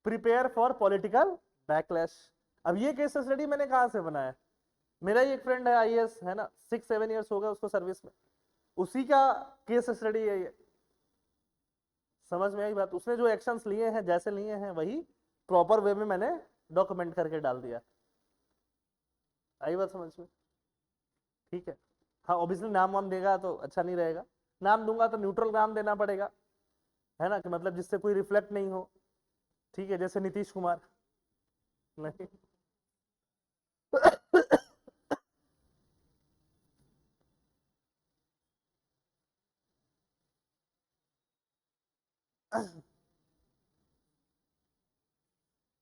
Speaker 2: Prepare for political backlash. अब ये केस स्टडी मैंने कहां से बनाया? मेरा ही एक फ्रेंड है आईएएस, है ना, 6-7 ईयर्स हो गए उसको सर्विस में, उसी का केस स्टडी है ये। समझ में आई बात? उसने जो एक्शंस लिए हैं, जैसे लिए हैं, वही प्रॉपर वे में मैंने डॉक्यूमेंट करके डाल दिया। आई बात समझ में? ठीक है। हाँ ऑब्वियसली नाम वाम देगा तो अच्छा नहीं रहेगा, नाम दूंगा तो न्यूट्रल नाम देना पड़ेगा, है ना, कि मतलब जिससे कोई रिफ्लेक्ट नहीं हो। ठीक है, जैसे नीतीश कुमार नहीं।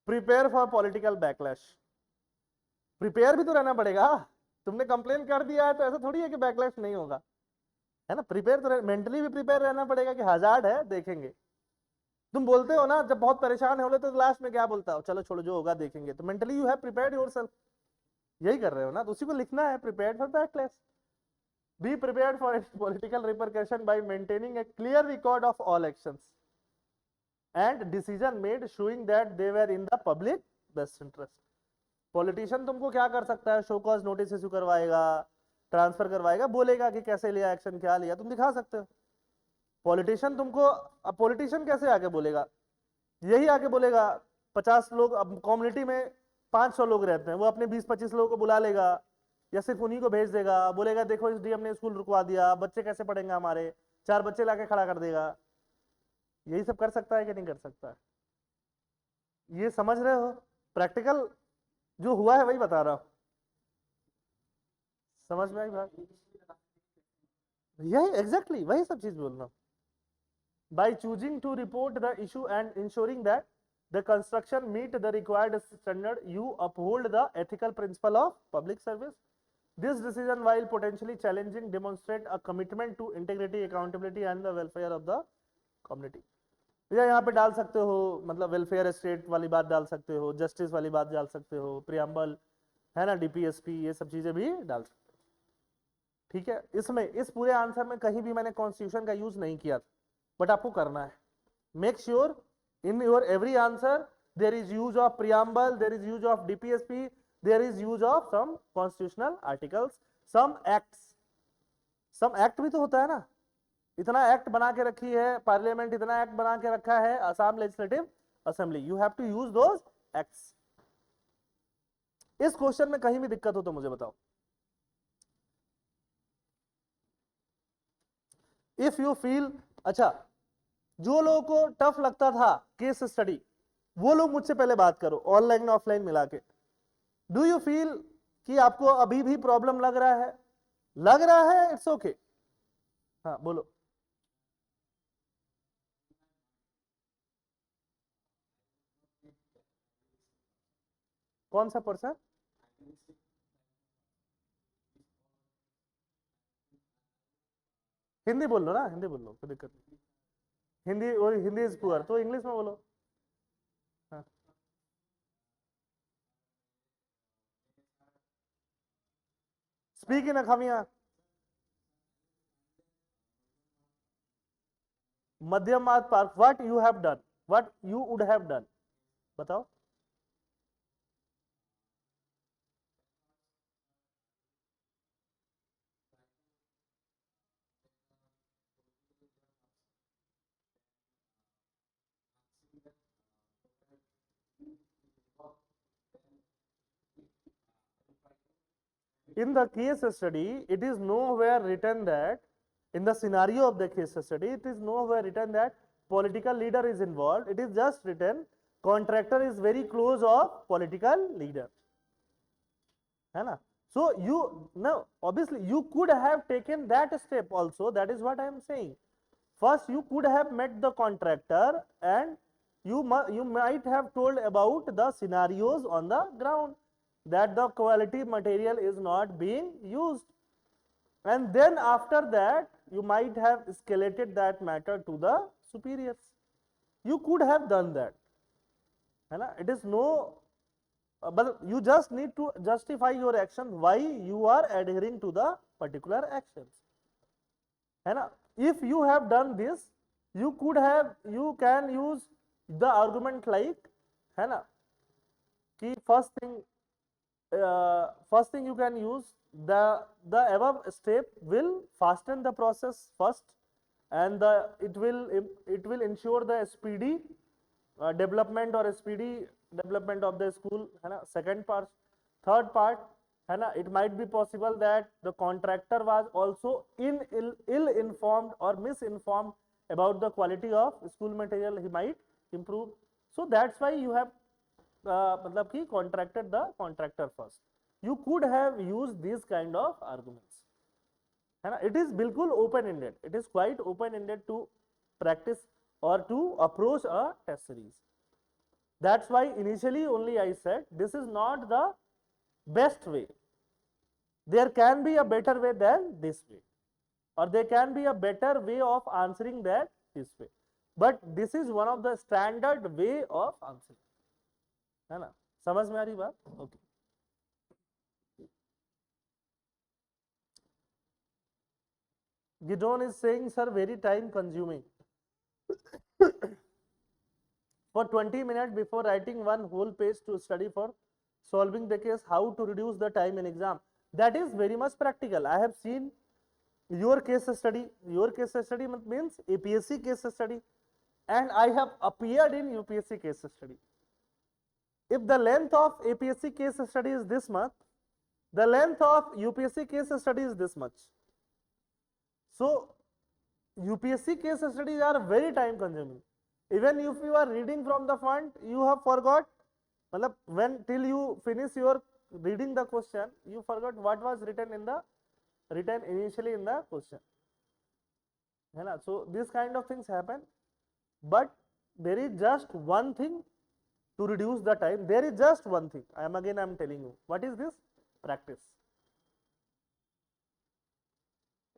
Speaker 2: Prepare for political backlash. Prepare भी तो रहना पड़ेगा। तुमने कंप्लेन कर दिया है तो ऐसा थोड़ी है कि बैकलैश नहीं होगा, है ना। प्रिपेयर तो मेंटली भी प्रिपेयर रहना पड़ेगा कि हजार्ड है, देखेंगे। तुम बोलते हो ना जब बहुत परेशान हो तो लास्ट में क्या बोलता हो? चलो छोड़ो जो होगा देखेंगे। तो mentally you have prepared yourself, यही कर रहे हो ना, तो उसी को लिखना है, prepared for backlash. Be prepared for political repercussion bye maintaining A clear record of all actions. and decision made showing that they were in the public best interest. Politician तुमको क्या कर सकता है? शो कॉज नोटिस इशू करवाएगा, transfer करवाएगा, बोलेगा कि कैसे लिया एक्शन, क्या लिया, तुम दिखा सकते हो। पॉलिटिशियन तुमको, अब पॉलिटिशियन कैसे आके बोलेगा? यही आके बोलेगा 50 लोग, अब कम्युनिटी में 500 लोग रहते हैं, वो अपने 20-25 लोगों को बुला लेगा या सिर्फ उन्हीं को भेज देगा, बोलेगा देखो इस डीएम ने स्कूल रुकवा दिया, बच्चे कैसे पढ़ेंगे हमारे, 4 बच्चे लाके खड़ा कर देगा। यही सब कर सकता है कि नहीं कर सकता है? ये समझ रहे हो? प्रैक्टिकल जो हुआ है वही बता रहा हूं। समझ में आई बात? यही एग्जैक्टली वही सब चीज बोल रहा हूं। By choosing to report the issue and ensuring that the construction meet the required standard, you uphold the ethical principle of public service. This decision, while potentially challenging, demonstrate a commitment to integrity, accountability and the welfare of the community. या यहाँ पे डाल सकते हो, मतलब welfare state वाली बात डाल सकते हो, जस्टिस वाली बात डाल सकते हो, प्रियम्बल है ना, डीपीएसपी, ये सब चीजें भी डाल सकते हो। ठीक है, इसमें इस पूरे आंसर में कहीं भी मैंने कॉन्स्टिट्यूशन का यूज नहीं किया, बट आपको करना है। Make sure in your every answer there is use of preamble, there is use of DPSP, there is use of some constitutional articles, some acts. Some act भी तो होता है ना, इतना एक्ट बना के रखी है पार्लियामेंट, इतना एक्ट बना के रखा है Assam legislative assembly, you have to use those acts. इस क्वेश्चन में कहीं भी दिक्कत हो तो मुझे बताओ। इफ यू फील, अच्छा, जो लोगों को टफ लगता था केस स्टडी, वो लोग मुझसे पहले बात करो, ऑनलाइन ऑफलाइन मिला के। डू यू फील कि आपको अभी भी प्रॉब्लम लग रहा है? लग रहा है, इट्स ओके। हाँ बोलो। कौन सा पर्सन? हिंदी बोल लो ना, हिंदी बोल लो, कोई दिक्कत नहीं। हिंदी, और हिंदी इज पुअर तो इंग्लिश में बोलो। हाँ। Speak in Asomiya. Madhyam Marg park, what you have done, what you would have done, बताओ। In the case study, it is nowhere written that, in the scenario of the case study, it is nowhere written that political leader is involved. It is just written contractor is very close of political leader, है ना? So you, now obviously you could have taken that step also. That is what I am saying. First, you could have met the contractor and you might have told about the scenarios on the ground, that the quality material is not being used, and then after that you might have escalated that matter to the superiors. You could have done that, है ना? It is no, but you just need to justify your action, why you are adhering to the particular actions, है ना? If you have done this, you could have, you can use the argument like, है ना, कि first thing you can use, the above step will fasten the process first, and it will ensure the speedy development or speedy development of the school, है ना? Second part, third part, है ना, it might be possible that the contractor was also ill informed or misinformed about the quality of school material, he might improve. So that's why you have मतलब कि contracted the contractor first. You could have used these kind of arguments, है ना? It is बिल्कुल open ended, it is quite open ended to practice or to approach a test series. That's why initially only I said this is not the best way. There can be a better way than this way, or there can be a better way of answering that this way, but this is one of the standard way of answering, है ना? समझ में आ रही बात? Okay. Gidon is saying, sir, very time consuming. for 20 minutes before writing one whole page to study for solving the case, how to reduce the time in exam. That is very much practical. I have seen your case study means APSC case study, and I have appeared in UPSC case study. If the length of APSC case study is this much, the length of UPSC case study is this much. So UPSC case studies are very time consuming. Even if you are reading from the front, you have forgot, when till you finish your reading the question, you forgot what was written initially in the question. So this kind of things happen, but there is just one thing to reduce the time. There is just one thing. I am telling you. What is this? Practice.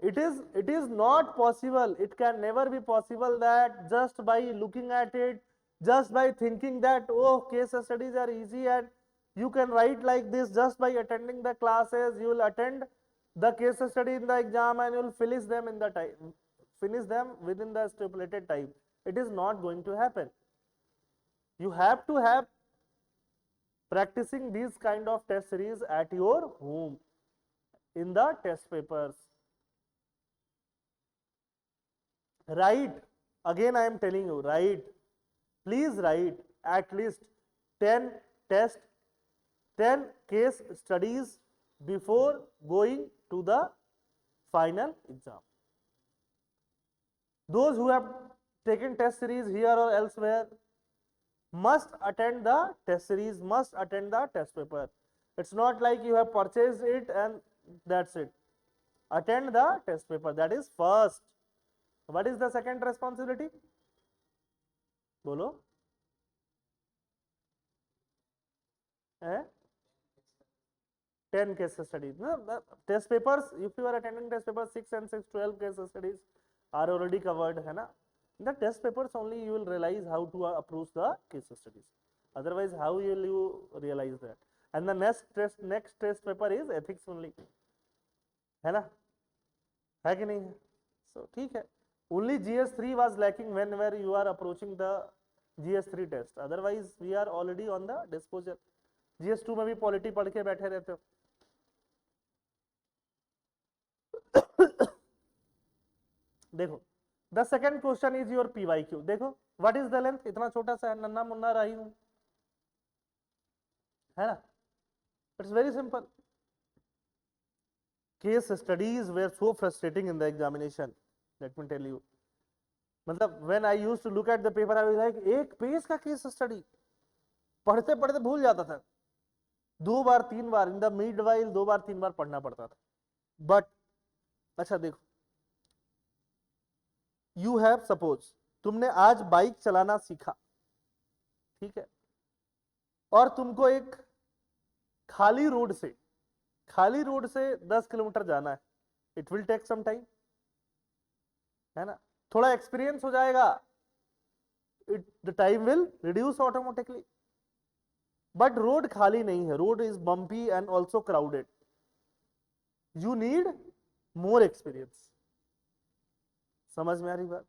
Speaker 2: It is not possible. It can never be possible that just by looking at it, just by thinking that, oh, case studies are easy and you can write like this, just by attending the classes, you will attend the case study in the exam and you will finish them within the stipulated time. It is not going to happen. You have to have practicing these kind of test series at your home in the test papers. Write, again I am telling you, write, please write at least 10 case studies before going to the final exam. Those who have taken test series here or elsewhere must attend the test series, must attend the test paper. It's not like you have purchased it and that's it. Attend the test paper. That is first. What is the second responsibility? Bolo. 10 case studies. No, the test papers, if you are attending test papers, 6 and 6, 12 case studies are already covered. In the test papers only you will realize how to approach the case studies. Otherwise, how will you realize that? And the next test paper is ethics only. है ना? है कि नहीं है? So ठीक है. Only GS3 was lacking whenever you are approaching the GS3 test. Otherwise, we are already on the disposal. GS2 में भी पॉलिटी पढ़ के बैठे रहते हो. देखो, the second question is your PYQ. देखो, what is the length? इतना छोटा सा है, नन्ना मुन्ना रही हूँ, है ना? It's very simple. Case studies were so frustrating in the examination. Let me tell you. मतलब when I used to look at the paper, I was like, एक पेज का केस स्टडी पढ़ते पढ़ते भूल जाता था. 2 बार 3 बार इन द मिड वाइल 2 बार 3 बार पढ़ना पड़ता था. बट अच्छा देखो, यू हैव सपोज तुमने आज बाइक चलाना सीखा, ठीक है, और तुमको एक खाली रोड से 10 किलोमीटर जाना है. It will take some time, है ना? थोड़ा एक्सपीरियंस हो जाएगा, the time will reduce automatically. But road खाली नहीं है, road is bumpy and also crowded. You need more experience. समझ में आ रही बात?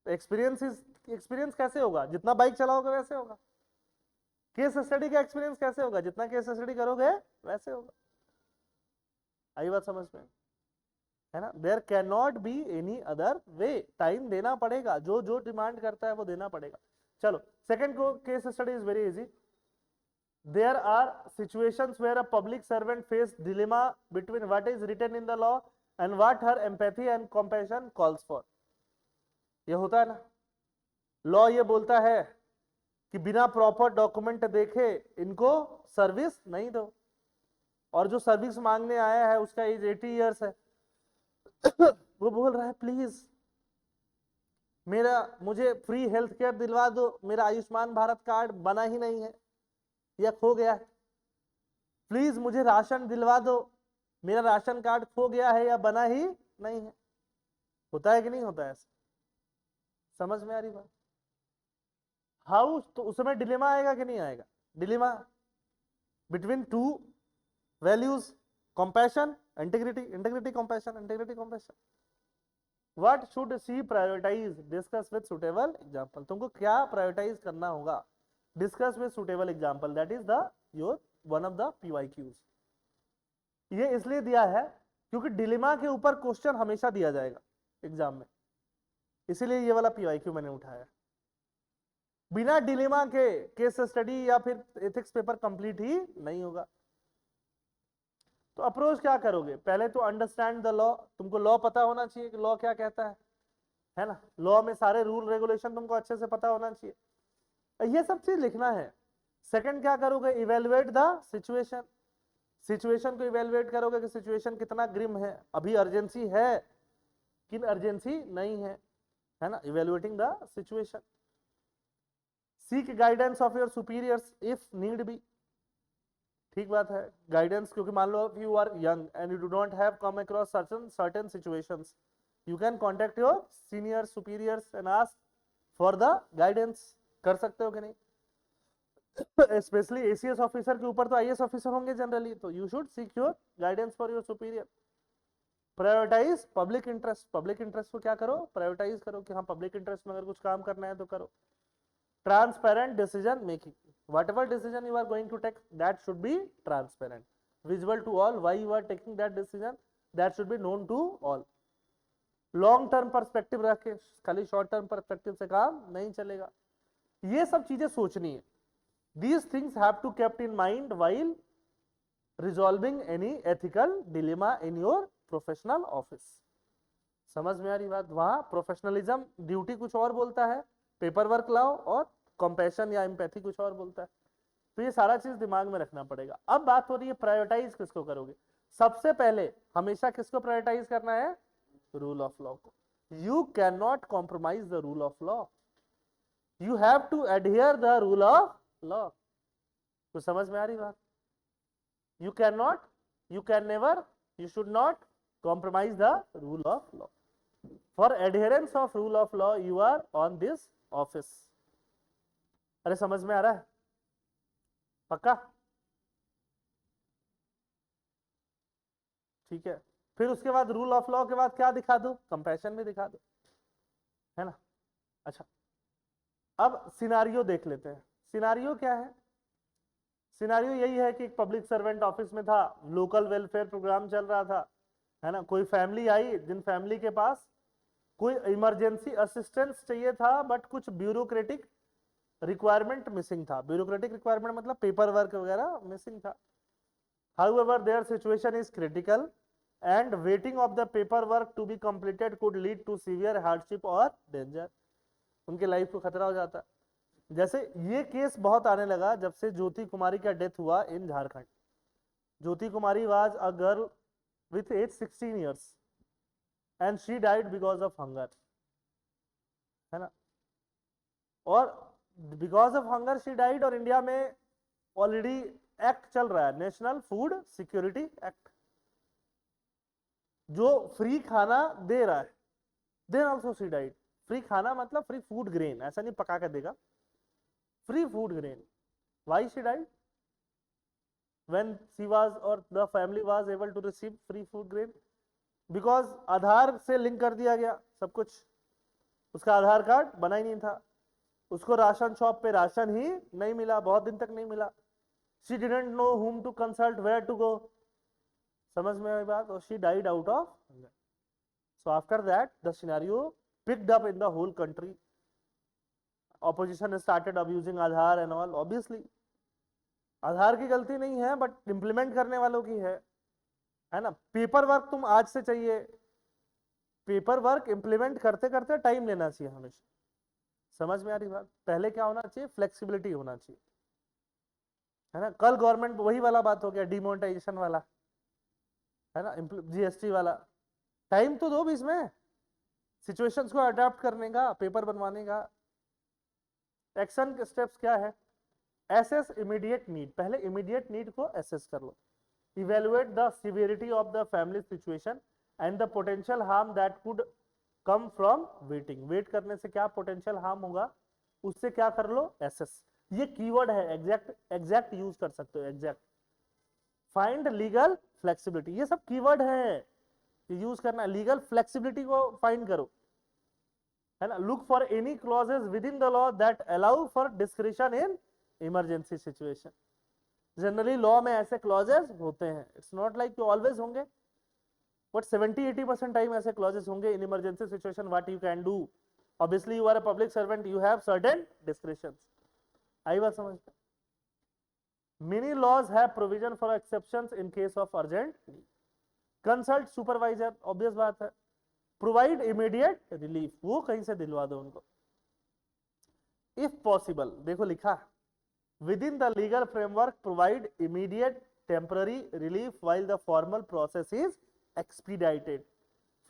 Speaker 2: एक्सपीरियंस कैसे होगा? जितना बाइक चलाओगे वैसे होगा. केस स्टडी का एक्सपीरियंस कैसे होगा? जितना केस स्टडी करोगे वैसे होगा. आई बात समझ में, है ना? There can not be any other way. Time देना पड़ेगा, जो डिमांड करता है वो देना पड़ेगा. चलो, second case study is very easy. There are situations where a public servant face dilemma between what is written in the law and what her empathy and compassion calls for. ये होता है ना, लॉ ये बोलता है कि बिना proper document देखे इनको सर्विस नहीं दो, और जो सर्विस मांगने आया है उसका एज 80 इयर्स है. वो बोल रहा है प्लीज मुझे फ्री हेल्थ केयर दिलवा दो, मेरा आयुष्मान भारत कार्ड बना ही नहीं है या खो गया है. प्लीज मुझे राशन दिलवा दो, मेरा राशन कार्ड खो गया है या बना ही नहीं है. होता है कि नहीं होता है ऐसा? समझ में आ रही बात? हाउ, तो उसमें डिलेमा आएगा कि नहीं आएगा? Dilemma between two values, compassion, integrity, compassion, integrity, compassion. What should she prioritise, discuss with suitable example. तुमको क्या प्रायोरिटाइज करना होगा, discuss with suitable example, that is the your one of the PYQs। ये इसलिए दिया है क्योंकि डिलेमा के ऊपर क्वेश्चन हमेशा दिया जाएगा एग्जाम में, इसीलिए ये वाला PYQ मैंने उठाया। बिना डिलेमा के केस स्टडी या फिर एथिक्स पेपर कंप्लीट ही नहीं होगा। तो अप्रोच क्या करोगे, पहले तो अंडरस्टैंड द लॉ, तुमको लॉ पता होना चाहिए कि लॉ क्या कहता है ना, लॉ में सारे रूल रेगुलेशन तुमको अच्छे से पता होना चाहिए, ये सब चीज लिखना है। सेकंड क्या करोगे, इवेलुएट द सिचुएशन, सिचुएशन को इवेलुएट करोगे कि सिचुएशन कितना ग्रिम है, अभी अर्जेंसी है कि अर्जेंसी नहीं है ना, evaluating the situation. Seek guidance of your superiors if need be, ठीक बात है, गाइडेंस, क्योंकि मान लो you are young and you do not have come across certain situations, you can contact your senior superiors and ask for the guidance, कर सकते हो कि नहीं। स्पेशली ACS ऑफिसर के ऊपर तो IAS ऑफिसर होंगे जनरली, तो you should seek your guidance for your superior. Prioritise public interest, public interest को क्या करो, प्रायोरिटाइज करो कि हाँ पब्लिक इंटरेस्ट में अगर कुछ काम करना है तो करो। Transparent decision making, whatever decision you are going to take, that should be transparent, visible to all, why you are taking that decision, that should be known to all। Long term perspective रख के, खाली short term perspective से काम नहीं चलेगा, ये सब चीजें सोचनी है। These things have to kept in mind while resolving any ethical dilemma in your professional office। समझ में आ रही बात, वहां प्रोफेशनलिज्म ड्यूटी कुछ और बोलता है, पेपर वर्क लाओ, और कंपैशन या एम्पैथी कुछ और बोलता है। तो ये सारा चीज दिमाग में रखना पड़ेगा। अब बात हो रही है प्रायोरिटाइज किसको करोगे, सबसे पहले हमेशा किसको प्रायोरिटाइज करना है, रूल ऑफ लॉ को। You can not compromise the rule of law, you have to adhere the rule of law. तो समझ में आ रही बात, you can not, you can never, you should not compromise the rule of law. For adherence of rule of law you are on this office. अरे समझ में आ रहा है, पक्का, ठीक है। फिर उसके बाद रूल ऑफ लॉ के बाद क्या दिखा दो, कंपैशन भी दिखा दो, है ना। अच्छा, अब सिनारियो देख लेते हैं। सिनारियो क्या है, सिनारियो यही है कि एक पब्लिक सर्वेंट ऑफिस में था, लोकल वेलफेयर प्रोग्राम चल रहा था, है ना। कोई फैमिली आई जिन फैमिली के पास कोई इमरजेंसी असिस्टेंस चाहिए था, बट कुछ ब्यूरोक्रेटिक रिक्वायरमेंट मिसिंग था। ब्यूरोक्रेटिक रिक्वायरमेंट मतलब पेपर वर्क वगैरह मिसिंग था। However, their situation is critical and waiting of the paperwork to be completed could lead to severe hardship or danger। उनके life को खतरा हो जाता है। जैसे ये केस बहुत आने लगा जब से ज्योति कुमारी का डेथ हुआ in Jharkhand. Jyoti Kumari was a girl with age 16 years and she died because of hunger, है ना। और because of hunger she died, और इंडिया में ऑलरेडी एक्ट चल रहा है, नेशनल फूड सिक्योरिटी एक्ट, जो फ्री खाना दे रहा है। Then also she died. Free खाना मतलब फ्री फूड ग्रेन, ऐसा नहीं पका कर देगा, free food grain. Why she died, when she was और the family was able to receive free food grain, because Aadhaar से लिंक कर दिया गया सब कुछ, उसका आधार कार्ड बना ही नहीं था, उसको राशन शॉप पे राशन ही नहीं मिला, बहुत दिन तक नहीं मिला। She didn't know whom to consult, where to go, समझ में आई बात, और she died out of hunger. So after that the scenario picked up in the whole country, opposition started abusing Aadhaar and all। obviously आधार की गलती नहीं है, but implement करने वालों की है ना। पेपर वर्क तुम आज से चाहिए, पेपर वर्क इंप्लीमेंट करते करते टाइम लेना चाहिए हमेशा। समझ में आ रही बात, पहले क्या होना चाहिए, फ्लेक्सिबिलिटी होना चाहिए, है ना। कल गवर्नमेंट, वही वाला बात हो गया डिमोनेटाइजेशन वाला, है ना, GST वाला, टाइम तो दो बीच में सिचुएशंस को अडेप्ट करने का, पेपर बनवाने का। एक्शन के स्टेप्स क्या है, एसेस इमीडिएट नीड, पहले इमीडिएट नीड को एसेस कर लो। Evaluate the severity of the family situation and the potential harm that could come from waiting, wait करने से क्या पोटेंशियल हार्म होगा, उससे क्या कर लो, एसेस। ये कीवर्ड है, एग्जैक्ट यूज कर सकते हो, एग्जैक्ट। फाइंड लीगल फ्लेक्सिबिलिटी, ये सब कीवर्ड है, यूज करना है, लीगल फ्लेक्सिबिलिटी को फाइंड करो, है ना, look for any clauses within the law that allow for discretion in emergency situation. Generally law में ऐसे क्लॉजेस होते हैं, it's not like you always होंगे, बट 70-80% टाइम ऐसे क्लॉजेस होंगे in emergency situation what you can do. Obviously you are a public servant, you have certain discretions. आई बात समझ में? Many laws have provision for exceptions in case of urgent need. Consult supervisor, obvious बात है। Provide immediate relief, वो कहीं से दिलवा दो उनको। If possible, देखो लिखा, within the legal framework, provide immediate temporary relief while the formal process is expedited.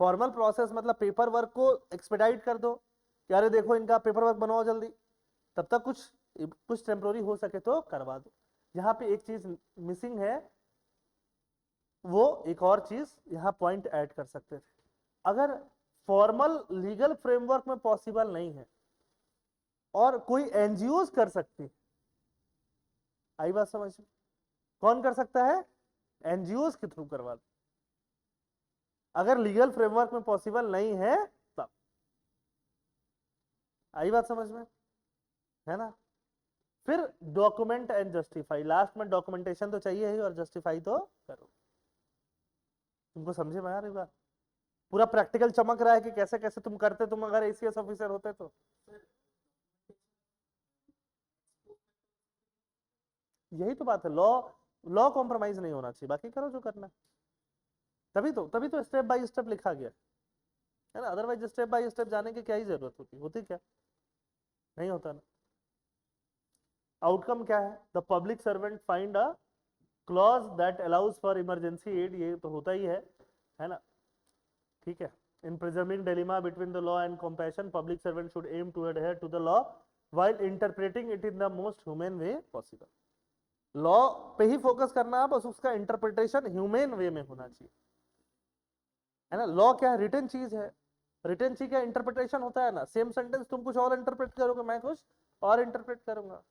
Speaker 2: Formal process मतलब पेपर वर्क को एक्सपेडाइट कर दो, यार देखो इनका पेपर वर्क बनाओ जल्दी, तब तक कुछ टेम्पोररी हो सके तो करवा दो। यहाँ पे एक चीज मिसिंग है, वो एक और चीज यहाँ पॉइंट ऐड कर सकते थे। अगर फॉर्मल लीगल फ्रेमवर्क में पॉसिबल नहीं है और कोई एनजीओ कर सकती, आई बात समझ में? कौन कर सकता है? एनजीओ के थ्रू करवा दो। अगर लीगल फ्रेमवर्क में पॉसिबल नहीं है तब, आई बात समझ में, है ना? फिर डॉक्यूमेंट एंड जस्टिफाई, लास्ट में डॉक्यूमेंटेशन तो चाहिए ही और जस्टिफाई तो करो। तुमको समझे में आ रही बात? पूरा प्रैक्टिकल चमक रहा है कि कैसे कैसे तुम करते, तुम अगर एसीएस ऑफिसर होते तो। यही तो बात है, लॉ कॉम्प्रोमाइज नहीं होना चाहिए, बाकी करो जो करना। तभी तो स्टेप बाय स्टेप लिखा गया है ना, अदरवाइज स्टेप बाय स्टेप जाने की क्या ही जरूरत होती क्या? नहीं होता ना। आउटकम क्या है? The public servant find a clause that allows for emergency aid, ये तो होता ही है ना, ठीक है। In preserving dilemma between the law and compassion, public servant should aim to adhere to the law while interpreting it in the most human way possible. Law पे ही फोकस करना है, बस उसका इंटरप्रिटेशन ह्यूमन वे में होना चाहिए, है ना। लॉ क्या है? रिटन चीज है, रिटन चीज का इंटरप्रिटेशन होता है ना। सेम सेंटेंस तुम कुछ और इंटरप्रेट करोगे, मैं कुछ और इंटरप्रेट करूंगा।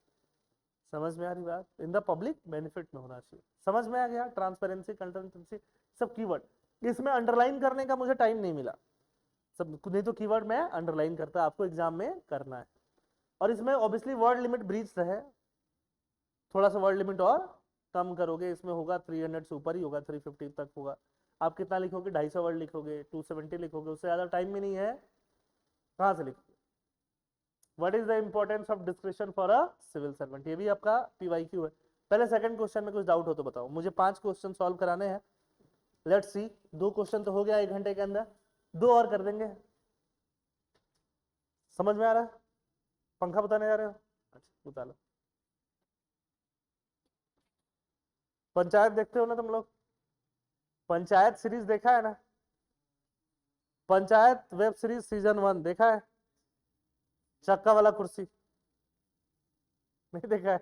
Speaker 2: समझ में आ रही बात? इन द पब्लिक बेनिफिट में होना चाहिए। समझ में आ गया? ट्रांसपेरेंसी, कंसिस्टेंसी, सब कीवर्ड। इसमें अंडरलाइन करने का मुझे टाइम नहीं मिला, सब नहीं तो कीवर्ड मैं अंडरलाइन करता, आपको एग्जाम में करना है। और इसमें ऑब्वियसली वर्ड लिमिट ब्रीच है, थोड़ा सा वर्ड लिमिट और कम करोगे, इसमें होगा 300 से ऊपर ही होगा, 350 तक होगा। आप कितना लिखोगे? 250 वर्ड लिखोगे, 270 लिखोगे, उससे ज्यादा टाइम भी नहीं है, कहां से लिखोगे? What is the importance of description for a civil servant, ये भी आपका पीवाईक्यू है। पहले सेकंड क्वेश्चन में कुछ डाउट हो तो बताओ, मुझे 5 क्वेश्चन सॉल्व कराने हैं। लेट्स सी, 2 क्वेश्चन तो हो गया 1 घंटे के अंदर, 2 और कर देंगे। समझ में आ रहा है? पंखा बताने जा रहे हो? अच्छा बता लो। पंचायत देखते हो ना तुम लोग? पंचायत सीरीज देखा है ना? पंचायत वेब सीरीज सीजन 1 देखा है? चक्का वाला कुर्सी नहीं देखा है?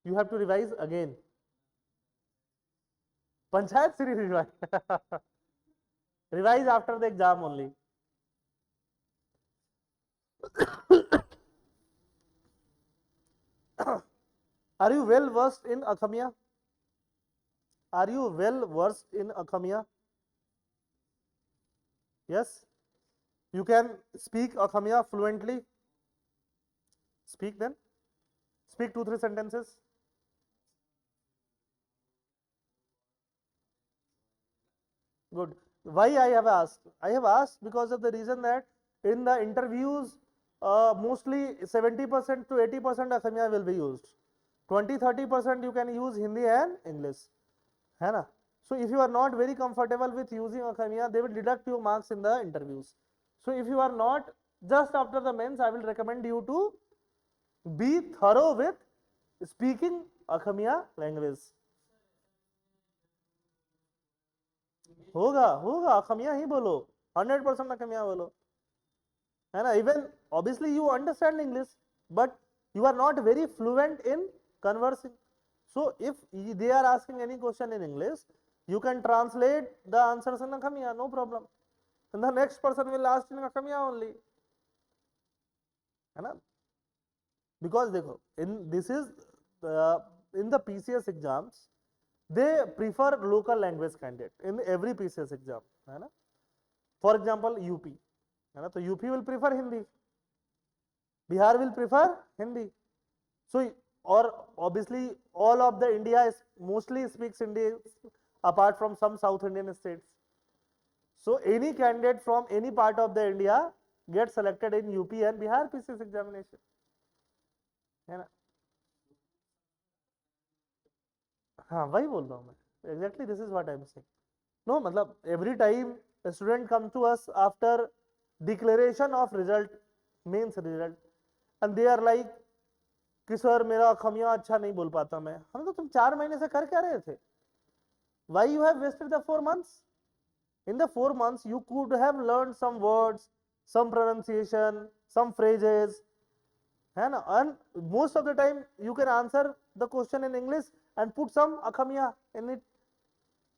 Speaker 2: You have to revise again. Panchayat series revise. Revise after the exam only. Are you well versed in Akhamiya? Are you well versed in Akhamiya? Yes. You can speak Akhamiya fluently. Speak then. Speak 2-3 sentences. Good. Why I have asked? I have asked because of the reason that in the interviews, mostly 70% to 80% Akhamiya will be used. 20-30% you can use Hindi and English, है ना? So if you are not very comfortable with using Akhamiya, they will deduct your marks in the interviews. So if you are not, just after the mains, I will recommend you to be thorough with speaking Akhamiya language. होगा अखमिया ही बोलो, 100% अखमिया बोलो, है ना। Even obviously you understand English but you are not very fluent in conversing, so if they are asking any question in English, you can translate the answers in Akhamiya, no problem, and the next person will ask in Akhamiya only, है ना, because देखो in this is in the PCS exams they prefer local language candidate in every PCS exam, है ना. For example UP, है ना, तो UP will prefer Hindi, Bihar will prefer Hindi. So, or obviously all of the India is mostly speaks Hindi apart from some South Indian states. So any candidate from any part of the India gets selected in UP and Bihar PCS examination, है ना. हाँ वही बोल रहा हूँ मैं, exactly this is what I am saying. No, मतलब every time a student comes to us after declaration of result, means result, and they are like कि सर मेरा खमिया अच्छा नहीं बोल पाता मैं. हम तो तुम 4 महीने से कर क्या रहे थे? Why you have wasted the 4 months? In the 4 months you could have learned some words, some pronunciation, some phrases, है ना, and most of the time you can answer the question in English and put some akhamiya in it.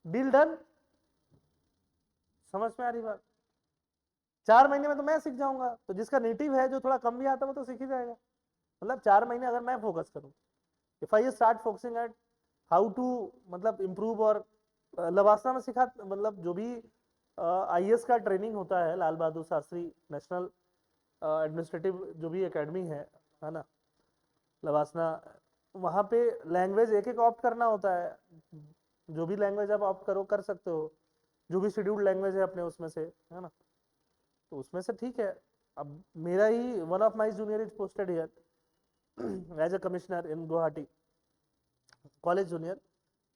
Speaker 2: Deal done. समझ में आ रही बात? 4 महीने में तो मैं सीख जाऊंगा, तो जिसका नेटिव है जो थोड़ा कम भी आता है वो तो सीख ही जाएगा. मतलब 4 महीने अगर मैं फोकस करूं, if I start focusing at how to मतलब इम्प्रूव, और लवासना में सिखा मतलब जो भी आईएएस का ट्रेनिंग होता है लाल बहादुर शास्त्री नेशनल एडमिनिस्ट्रेटिव जो भी एकेडमी है ना, लवासना, वहाँ पे लैंग्वेज एक एक ऑप्ट करना होता है. जो भी लैंग्वेज आप ऑप्ट करो कर सकते हो, जो भी शेड्यूल्ड लैंग्वेज है अपने उसमें से, है ना, तो उसमें से ठीक है. अब मेरा ही one of my junior is posted here as a commissioner in Guwahati college junior,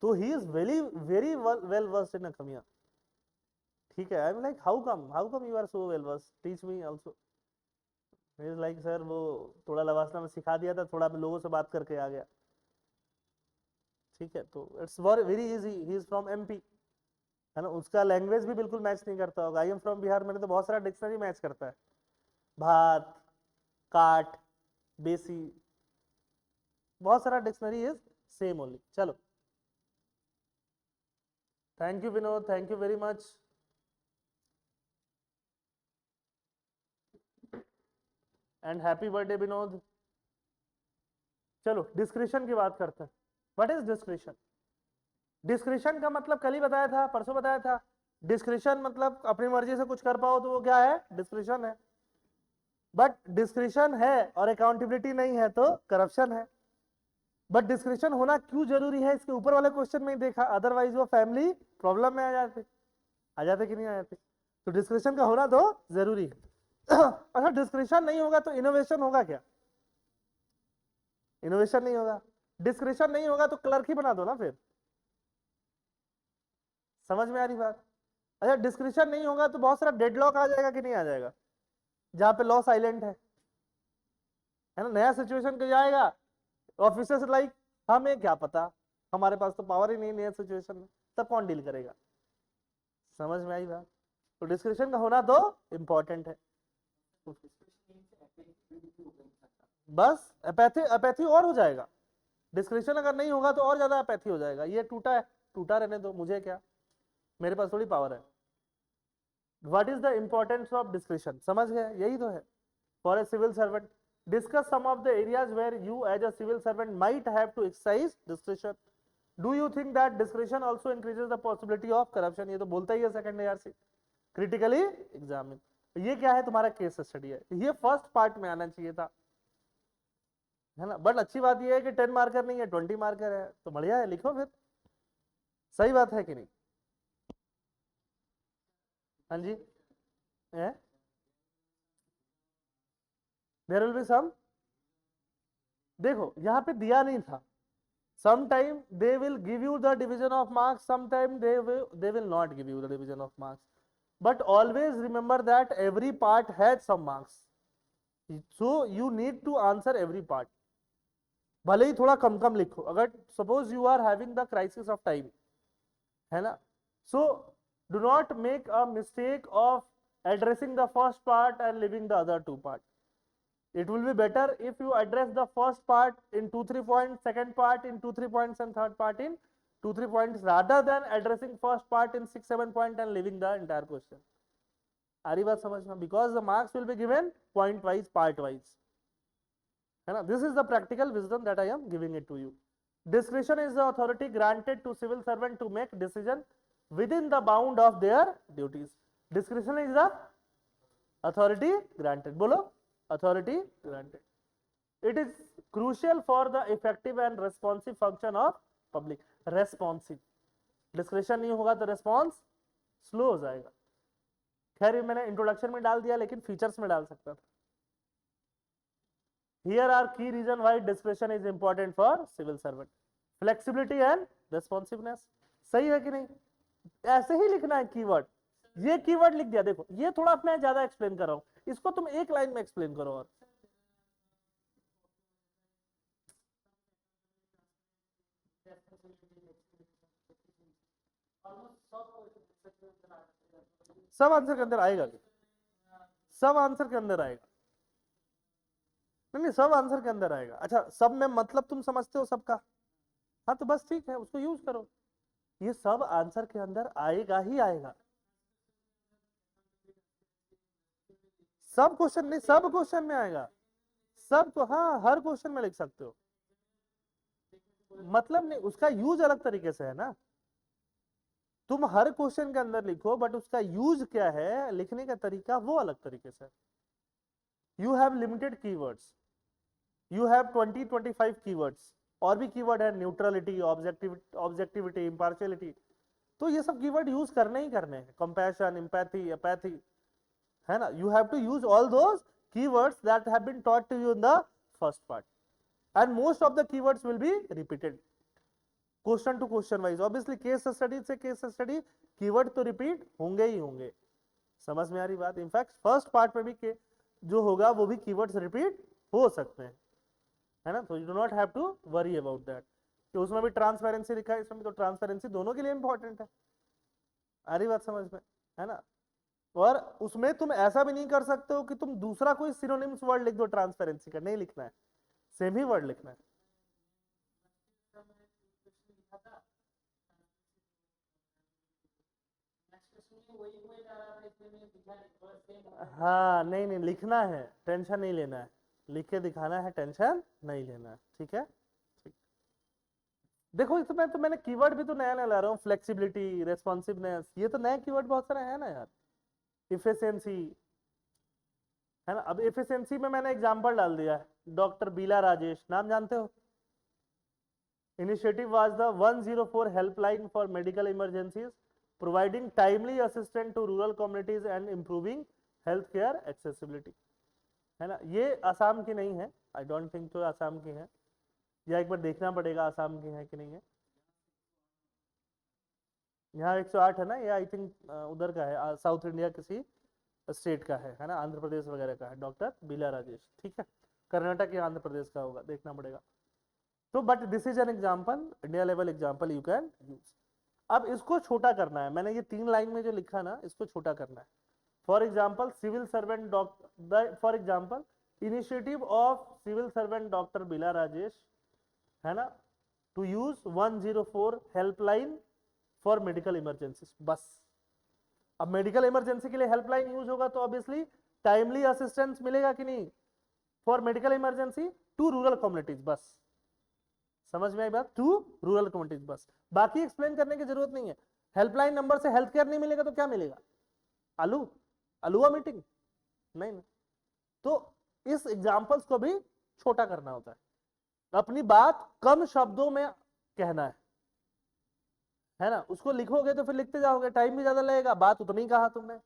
Speaker 2: so he is very well versed in Akhamiya. ठीक है, I am like how come you are so well versed, teach me also. He is like sir वो थोड़ा लवासना में सिखा दिया था, थोड़ा लोगों से बात करके आ गया. ठीक है, तो it's very easy. He is from MP, है ना, उसका लैंग्वेज भी बिल्कुल मैच नहीं करता होगा. आई एम फ्रॉम बिहार, मैंने तो बहुत सारा डिक्शनरी मैच करता है. भात, काट, बेसी, बहुत सारा डिक्शनरी इज सेम ओनली. चलो, thank you Vinod, thank you very much. And happy birthday Vinod. चलो डिस्क्रिप्शन की बात करते हैं. What is description? डिस्क्रिप्शन का मतलब कल ही बताया था, परसों बताया था. डिस्क्रिप्शन मतलब अपनी मर्जी से कुछ कर पाओ तो वो क्या है? डिस्क्रिप्शन है. बट डिस्क्रिप्शन है और अकाउंटेबिलिटी नहीं है तो करप्शन है. बट डिस्क्रिप्शन होना क्यों जरूरी है, इसके ऊपर वाले क्वेश्चन में ही देखा, अदरवाइज वो फैमिली प्रॉब्लम में आ जाते कि नहीं आ जाते. तो डिस्क्रिप्शन का होना तो जरूरी है. अच्छा, डिस्क्रिप्शन नहीं होगा तो इनोवेशन होगा क्या? इनोवेशन नहीं होगा. डिस्क्रिप्शन नहीं होगा तो क्लर्क ही बना दो ना फिर. समझ में आ रही बात? अच्छा, डिस्क्रिप्शन नहीं होगा तो बहुत सारा डेडलॉक आ जाएगा कि नहीं आ जाएगा, जहां पे लॉ साइलेंट है ना. नया सिचुएशन को जाएगा, ऑफिसर्स लाइक हमें क्या पता, हमारे पास तो पावर ही नहीं नया सिचुएशन में, तब कौन डील करेगा. समझ में आई बात? तो डिस्क्रिप्शन का होना तो इंपॉर्टेंट है. बस अपैथी और हो जाएगा. डिस्क्रिप्शन अगर नहीं होगा तो और ज्यादा अपैथी हो जाएगा. ये टूटा है, टूटा रहने दो, मुझे क्या, मेरे पास थोड़ी पावर है. What is the importance of description? समझ गए? यही तो है. For a civil servant, discuss some of the areas where you as a civil servant might have to exercise discretion. Do you think that discretion also increases the possibility of corruption? ये तो बोलता ही है second year से, critically examine. ये क्या है? तुम्हारा case study है. ये फर्स्ट पार्ट में आना चाहिए था, है ना. बट अच्छी बात ये है कि 10 मार्कर नहीं है, 20 मार्कर है, तो बढ़िया है, लिखो फिर. सही बात है कि नहीं? हाँ जी. देयर विल बी सम, देखो यहाँ पे दिया नहीं था. sometime they will give you the division of marks, sometime they will not give you the division of marks, but always remember that every part has some marks, so you need to answer every part. भले ही थोड़ा कम कम लिखो, अगर suppose you are having the crisis of time, है ना, so do not make a mistake of addressing the first part and leaving the other two parts. It will be better if you address the first part in 2-3 points, second part in 2-3 points, and third part in 2-3 points, rather than addressing first part in 6-7 points and leaving the entire question. आ रही बात समझ में? Because the marks will be given point wise, part wise. है ना. This is the practical wisdom that I am giving it to you. Discretion is the authority granted to civil servant to make decision within the bound of their duties. Discretion is the authority granted. बोलो, authority granted. It is crucial for the effective and responsive function of public. Responsive. Discretion नहीं होगा तो response slow हो जाएगा. खैर ये मैंने introduction में डाल दिया, लेकिन फीचर्स में डाल सकता था. Here are key reason why discretion is important for civil servant. Flexibility and responsiveness. सही है कि नहीं? ऐसे ही लिखना है कीवर्ड. ये कीवर्ड लिख दिया. देखो ये थोड़ा मैं ज्यादा एक्सप्लेन कर रहा हूं, इसको तुम एक लाइन में एक्सप्लेन करो. और सब आंसर के अंदर आएगा. सब आंसर के अंदर आएगा. नहीं, सब आंसर के अंदर आएगा. अच्छा, सब में मतलब तुम समझते हो सबका? हाँ तो बस ठीक है, उसको यूज करो. ये सब आंसर के अंदर आएगा ही आएगा. सब क्वेश्चन नहीं, सब क्वेश्चन में आएगा. सब को हाँ, हर क्वेश्चन में लिख सकते हो. मतलब नहीं, उसका यूज अलग तरीके से है ना. तुम हर क्वेश्चन के अंदर लिखो, बट उसका यूज क्या है, लिखने का तरीका वो अलग तरीके से. You have limited keywords, you have 20-25 keywords. और भी कीवर्ड है, न्यूट्रलिटी, ऑब्जेक्टिविटी, इम्पार्शियलिटी. तो ये सब कीवर्ड यूज करने ही करने हैं. कंपैशन, एम्पैथी, अपैथी, है ना. You have to use all those keywords that have been taught to you in the first part, and most of the keywords will be repeated question to question wise. Obviously case study से case study keyword तो repeat होंगे ही होंगे. समझ में आ रही बात? इनफैक्ट फर्स्ट पार्ट में भी जो होगा वो भी कीवर्ड्स रिपीट हो सकते हैं, है ना. तो you do not have to worry about that. कि उसमें भी ट्रांसपेरेंसी लिखा है, इसमें भी, तो ट्रांसपेरेंसी दोनों के लिए इंपॉर्टेंट है. आ रही बात समझ में? है ना. और उसमें तुम ऐसा भी नहीं कर सकते हो कि तुम दूसरा कोई सिनोनिम्स वर्ड लिख दो ट्रांसपेरेंसी का. नहीं लिखना है, सेम ही वर्ड लिखना है. हाँ नहीं नहीं, लिखना है, टेंशन नहीं लेना है. लिख के दिखाना है, टेंशन नहीं लेना है. ठीक है. ठीक. देखो इसमें तो मैंने कीवर्ड भी तो नया नया ला रहा हूँ. फ्लेक्सिबिलिटी, रेस्पॉन्सिवनेस, ये तो नए कीवर्ड बहुत सारे हैं ना यार. इफिशियंसी, है ना. अब इफिशियंसी में मैंने एग्जांपल डाल दिया है. डॉक्टर बीला राजेश, नाम जानते हो. Initiative was the 104 helpline for medical emergencies, providing timely assistance to rural communities and improving healthcare accessibility. है ना. ये आसाम की नहीं है, आई डोंट थिंक तो आसाम की है, या एक बार देखना पड़ेगा आसाम की है कि नहीं है. यहाँ 108 है ना, ये आई थिंक उधर का है, साउथ इंडिया किसी स्टेट का है ना, आंध्र प्रदेश वगैरह का है. डॉक्टर बीला राजेश, ठीक है. कर्नाटक या आंध्र प्रदेश का होगा, देखना पड़ेगा. तो but this is an example, India level example you can use. अब इसको छोटा करना है. मैंने ये 3 लाइन में जो लिखा ना, इसको छोटा करना है. For example civil servant doctor, for example initiative of civil servant doctor Beela Rajesh, है ना, to use 104 helpline for medical emergency. बस. अब मेडिकल इमरजेंसी के लिए हेल्पलाइन यूज होगा तो ऑब्वियसली टाइमली असिस्टेंस मिलेगा कि नहीं for medical emergency to rural communities. बस समझ में आई बात? To rural communities. बस, बाकी एक्सप्लेन करने की जरूरत नहीं है. हेल्पलाइन नंबर से हेल्थ केयर नहीं मिलेगा तो क्या मिलेगा? अलुआ मीटिंग नहीं ना. तो इस एग्जांपल्स को भी छोटा करना होता है. अपनी बात कम शब्दों में कहना है ना. उसको लिखोगे तो फिर लिखते जाओगे, टाइम भी ज्यादा लगेगा. बात उतनी ही कहा तुमने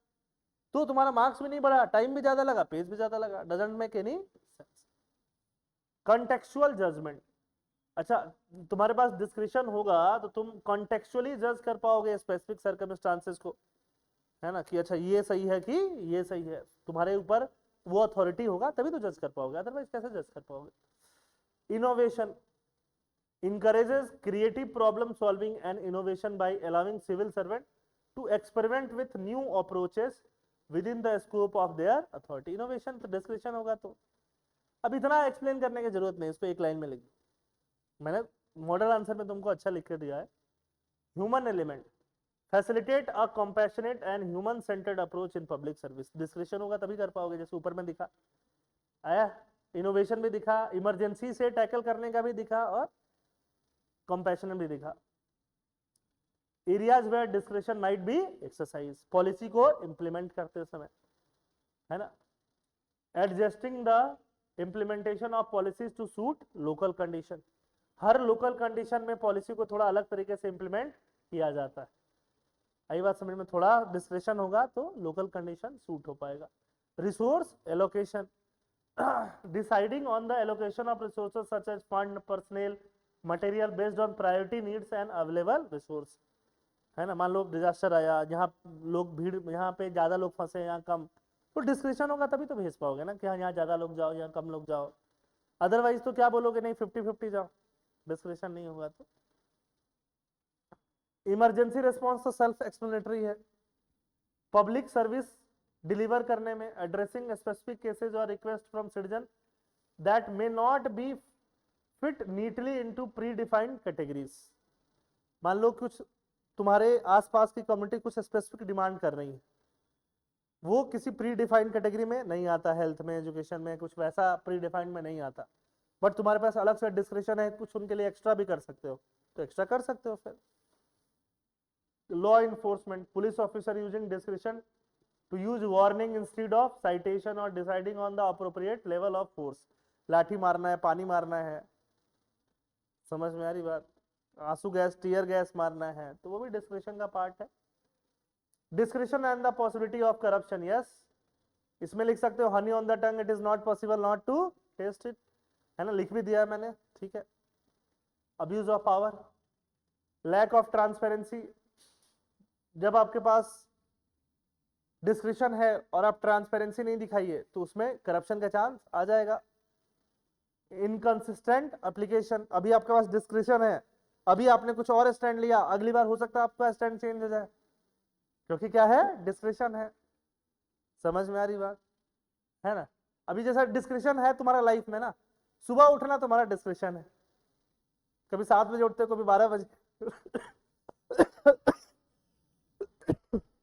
Speaker 2: तो तुम्हारा मार्क्स भी नहीं बढ़ा, टाइम भी ज्यादा लगा, पेज भी ज्यादा लगा. Doesn't make any sense. Contextual judgement. अच्छा, तुम्हारे पास डिस्क्रिप्शन होगा तो तुम कॉन्टेक्चुअली जज कर पाओगे स्पेसिफिक सर्कमस्टांसेस को, है ना, कि अच्छा ये सही है कि ये सही है. तुम्हारे ऊपर वो अथॉरिटी होगा तभी तो जज कर पाओगे, अदरवाइज कैसे जज कर पाओगे. Innovation encourages creative problem solving and innovation by allowing civil servant to experiment with new approaches within the scope of their authority. innovation तो डिस्क्रिप्शन होगा. तो अब इतना एक्सप्लेन करने की जरूरत नहीं, इसको एक लाइन में लिख दो. मैंने मॉडल आंसर में तुमको अच्छा लिख के दिया है. Human element, facilitate a compassionate and human centred approach in public service. Description होगा तभी कर पाओगे, जैसे ऊपर में दिखा. आया इनोवेशन भी दिखा, इमरजेंसी से टैकल करने का भी दिखा, और कंपैशन भी दिखा। Areas where discretion might be exercise, policy को इंप्लीमेंट करते समय, है ना। Adjusting the implementation of policies to suit local condition, हर लोकल कंडीशन में पॉलिसी को थोड़ा अलग तरीके से इंप्लीमेंट किया जाता है। आई बात समझ में, थोड़ा डिस्क्रिशन होगा तो लोकल कंडीशन सूट हो पाएगा। Resource allocation, deciding on the allocation of resources such as fund, personnel, material based on priority needs and available resource, है ना। मान लो डिजास्टर आया, यहाँ लोग भीड़, यहाँ पे ज्यादा लोग फंसे, यहाँ कम, तो डिस्क्रिप्शन होगा तभी तो भेज पाओगे ना कि हाँ यहाँ ज्यादा लोग जाओ, यहाँ कम लोग जाओ। अदरवाइज तो क्या बोलोगे, नहीं 50-50 जाओ, डिस्क्रिप्शन नहीं होगा तो। इमरजेंसी रिस्पॉन्स तो सेल्फ एक्सप्लेनेटरी है। पब्लिक सर्विस डिलीवर करने में, एड्रेसिंग स्पेसिफिक केसेस और request from citizen that may not be fit neatly into pre defined categories. मान लो कुछ तुम्हारे आसपास की कम्युनिटी कुछ स्पेसिफिक डिमांड कर रही है, वो किसी प्री डिफाइंड कैटेगरी में नहीं आता, हेल्थ में, एजुकेशन में, कुछ वैसा प्री डिफाइंड में नहीं आता, बट तुम्हारे पास अलग से डिस्क्रिप्शन है, कुछ उनके लिए एक्स्ट्रा भी कर सकते हो, तो एक्स्ट्रा कर सकते हो। फिर law enforcement, police officer using description to use warning instead of citation or deciding on the appropriate level of force, लाठी मारना है, पानी मारना है, समझ में आ रही बात, आंसू गैस, टीयर गैस मारना है, तो वो भी डिस्क्रिप्शन का पार्ट है। Description and the possibility of corruption, yes, इसमें लिख सकते हो honey on the tongue, it is not possible not to taste it, है ना, लिख भी दिया है मैंने, ठीक है। Abuse of power, lack of transparency, जब आपके पास डिस्क्रिप्शन है और आप ट्रांसपेरेंसी नहीं दिखाइए तो उसमें करप्शन का चांस आ जाएगा। इनकंसिस्टेंट एप्लीकेशन, अभी आपके पास डिस्क्रिप्शन है, अभी आपने कुछ और स्टैंड लिया, अगली बार हो सकता है आपका स्टैंड चेंज हो जाए, क्योंकि क्या है, डिस्क्रिप्शन है। समझ में आ रही बात, है ना। अभी जैसा डिस्क्रिप्शन है तुम्हारा लाइफ में ना, सुबह उठना तुम्हारा डिस्क्रिप्शन है, कभी 7 बजे उठते हो, कभी 12 बजे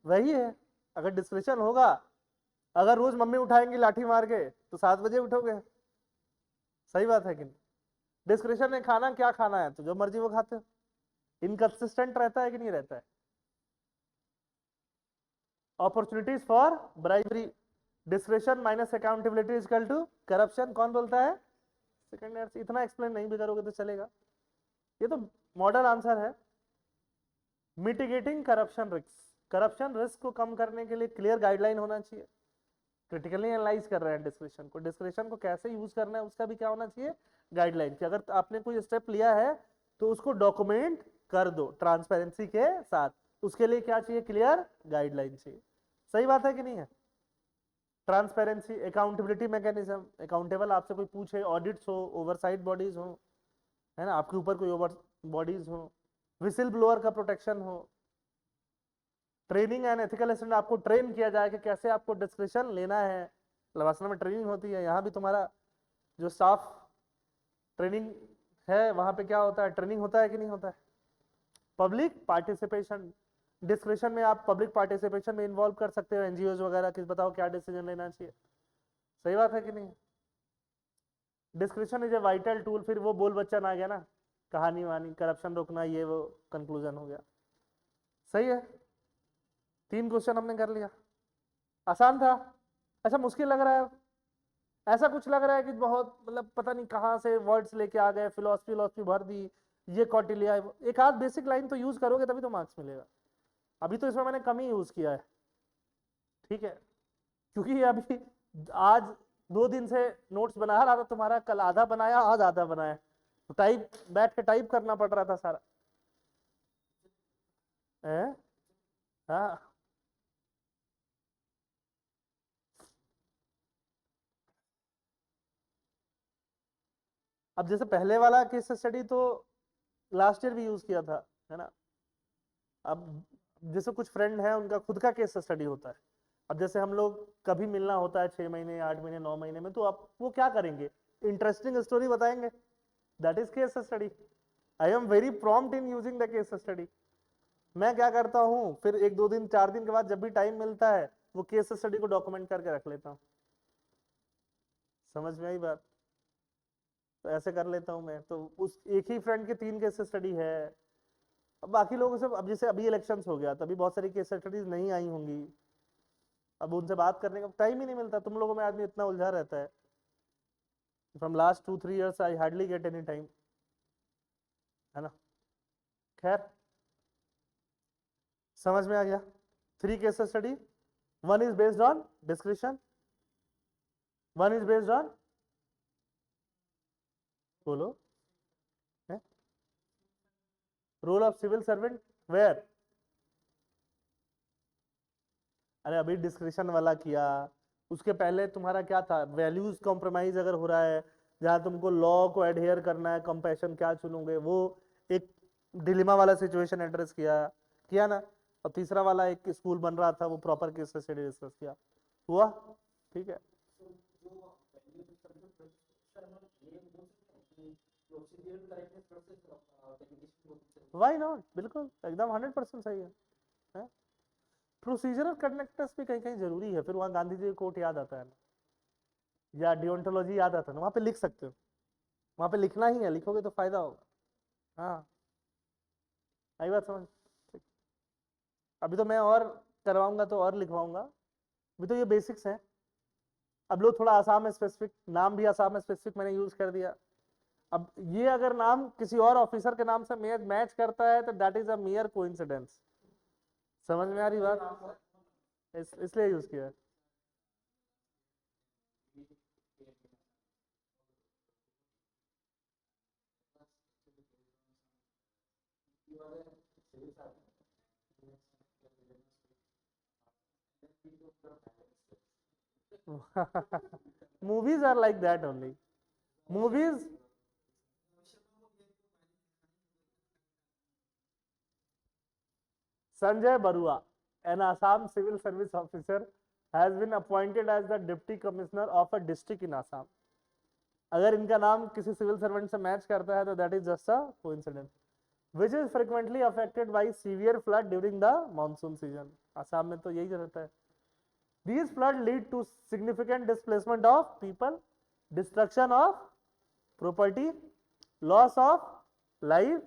Speaker 2: वही है। अगर डिस्क्रिप्शन होगा, अगर रोज मम्मी उठाएंगी लाठी मार के तो 7 बजे उठोगे, सही बात है कि नहीं। डिस्क्रिप्शन में खाना क्या खाना है तो जो मर्जी वो खाते हो। इनकंसिस्टेंट रहता है कि नहीं रहता है। Opportunities for bribery, description minus accountability is equal to corruption, कौन बोलता है, सेकंड ईयर से। इतना एक्सप्लेन नहीं भी करोगे तो चलेगा, ये तो मॉडल आंसर है। Mitigating corruption risk, corruption risk को कम करने के लिए क्लियर गाइडलाइन होना चाहिए। क्रिटिकली एनालाइज कर रहे हैं डिस्क्रिप्शन को कैसे यूज करना है, उसका भी क्या होना चाहिए, गाइडलाइन, कि अगर आपने कोई स्टेप लिया है तो उसको डॉक्यूमेंट कर दो ट्रांसपेरेंसी के साथ, उसके लिए क्या चाहिए, क्लियर गाइडलाइन चाहिए। सही बात है कि नहीं है। ट्रांसपेरेंसी, अकाउंटेबिलिटी मैकेनिज्म, अकाउंटेबल आपसे कोई पूछे, ऑडिट्स हो, ओवरसाइट बॉडीज हो, है ना, आपके ऊपर कोई ओवर बॉडीज हो, विसिल ब्लोअर का प्रोटेक्शन हो। ट्रेनिंग एंड एथिकल स्टैंडर्ड, आपको ट्रेन किया जाए कि कैसे आपको डिस्क्रिप्शन लेना है, लवासना में ट्रेनिंग होती है, यहाँ भी तुम्हारा जो स्टाफ ट्रेनिंग है वहाँ पे क्या होता है, ट्रेनिंग होता है कि नहीं होता है। पब्लिक पार्टिसिपेशन, डिस्क्रिप्शन में आप पब्लिक पार्टिसिपेशन में इन्वॉल्व कर सकते हो, एनजीओज वगैरह कि बताओ क्या डिसीजन लेना चाहिए, सही बात है कि नहीं। Description is a vital tool, फिर वो बोल बच्चन आ गया ना, कहानी वानी, करप्शन रोकना, ये वो कंक्लूजन हो गया। सही है, 3 क्वेश्चन हमने कर लिया, आसान था। अच्छा मुश्किल लग रहा है, ऐसा कुछ लग रहा है कि बहुत मतलब पता नहीं कहाँ से वर्ड्स लेके आ गए, फिलोसफी भर दी, ये कौटिल्य, एक आध बेसिक लाइन तो यूज करोगे तभी तो मार्क्स मिलेगा। अभी तो इसमें मैंने कम ही यूज किया है, ठीक है, क्योंकि अभी आज 2 दिन से नोट्स बना रहा था तुम्हारा, कल आधा बनाया, आज आधा बनाया, तो टाइप बैठ के टाइप करना पड़ रहा था सारा। हाँ अब जैसे पहले वाला केस स्टडी तो लास्ट ईयर भी यूज किया था, है ना। अब जैसे कुछ फ्रेंड है उनका खुद का केस स्टडी होता है, अब जैसे हम लोग कभी मिलना होता है 6 महीने, 8 महीने, 9 महीने में, तो आप वो क्या करेंगे, इंटरेस्टिंग स्टोरी बताएंगे, that is case study. I am very prompt in using the case study. मैं क्या करता हूँ, फिर 1-2 दिन 4 दिन के बाद जब भी टाइम मिलता है वो केस स्टडी को डॉक्यूमेंट करके रख लेता हूँ। समझ में आई बात। तो ऐसे कर लेता हूँ मैं। तो उस एक ही फ्रेंड के 3 केस स्टडी है। अब बाकी लोगों से, अब जैसे अभी इलेक्शंस हो गया, तभी बहुत सारी केस स्टडीज नहीं आई होंगी, अब उनसे बात करने का टाइम ही नहीं मिलता। तुम लोगों में आदमी इतना उलझा रहता है। From last 2-3 years I hardly get any time, है ना। खैर, समझ में आ गया। 3 case study, 1 is based on description, 1 is based on, बोलो, role of civil servant where. अरे अभी डिस्क्रिप्शन वाला किया, उसके पहले तुम्हारा क्या था, वैल्यूज कॉम्प्रोमाइज अगर हो रहा है, जहां तुमको लॉ को एडहेयर करना है, कंपैशन क्या चुनोगे, वो एक डिलेमा वाला सिचुएशन एड्रेस किया किया ना। और तीसरा वाला एक स्कूल बन रहा था, वो प्रॉपर केस स्टडी डिस्कस किया, हुआ, ठीक है। वाई नॉट, बिल्कुल एकदम 100% सही है। प्रोसीजरल करेक्टनेस भी कहीं कहीं जरूरी है, फिर वहां गांधी जी का कोट याद आता है ना, या डिओन्टोलॉजी याद आता है ना, वहां पे लिख सकते हो, वहां पे लिखना ही है, लिखोगे तो फायदा होगा। हाँ, आई बात समझ। ठीक। अभी तो मैं और करवाऊंगा तो और लिखवाऊंगा, अभी तो ये बेसिक्स हैं। अब लोग थोड़ा आसाम में स्पेसिफिक, नाम भी आसाम में स्पेसिफिक मैंने यूज कर दिया। अब ये अगर नाम किसी और ऑफिसर के नाम से मैच करता है तो दैट इज अ मियर कोइंसिडेंस। समझ में आ रही बात, इसलिए यूज किया है। Movies are like that only. Movies. Sanjay Barua, an Assam civil service officer, has been appointed as the deputy commissioner of a district in Assam. अगर इनका नाम किसी सिविल सर्वेंट से मैच करता है तो that is just a coincidence, which is frequently affected by severe flood during the monsoon season. Assam में तो यही रहता है। These floods lead to significant displacement of people, destruction of property, loss of life,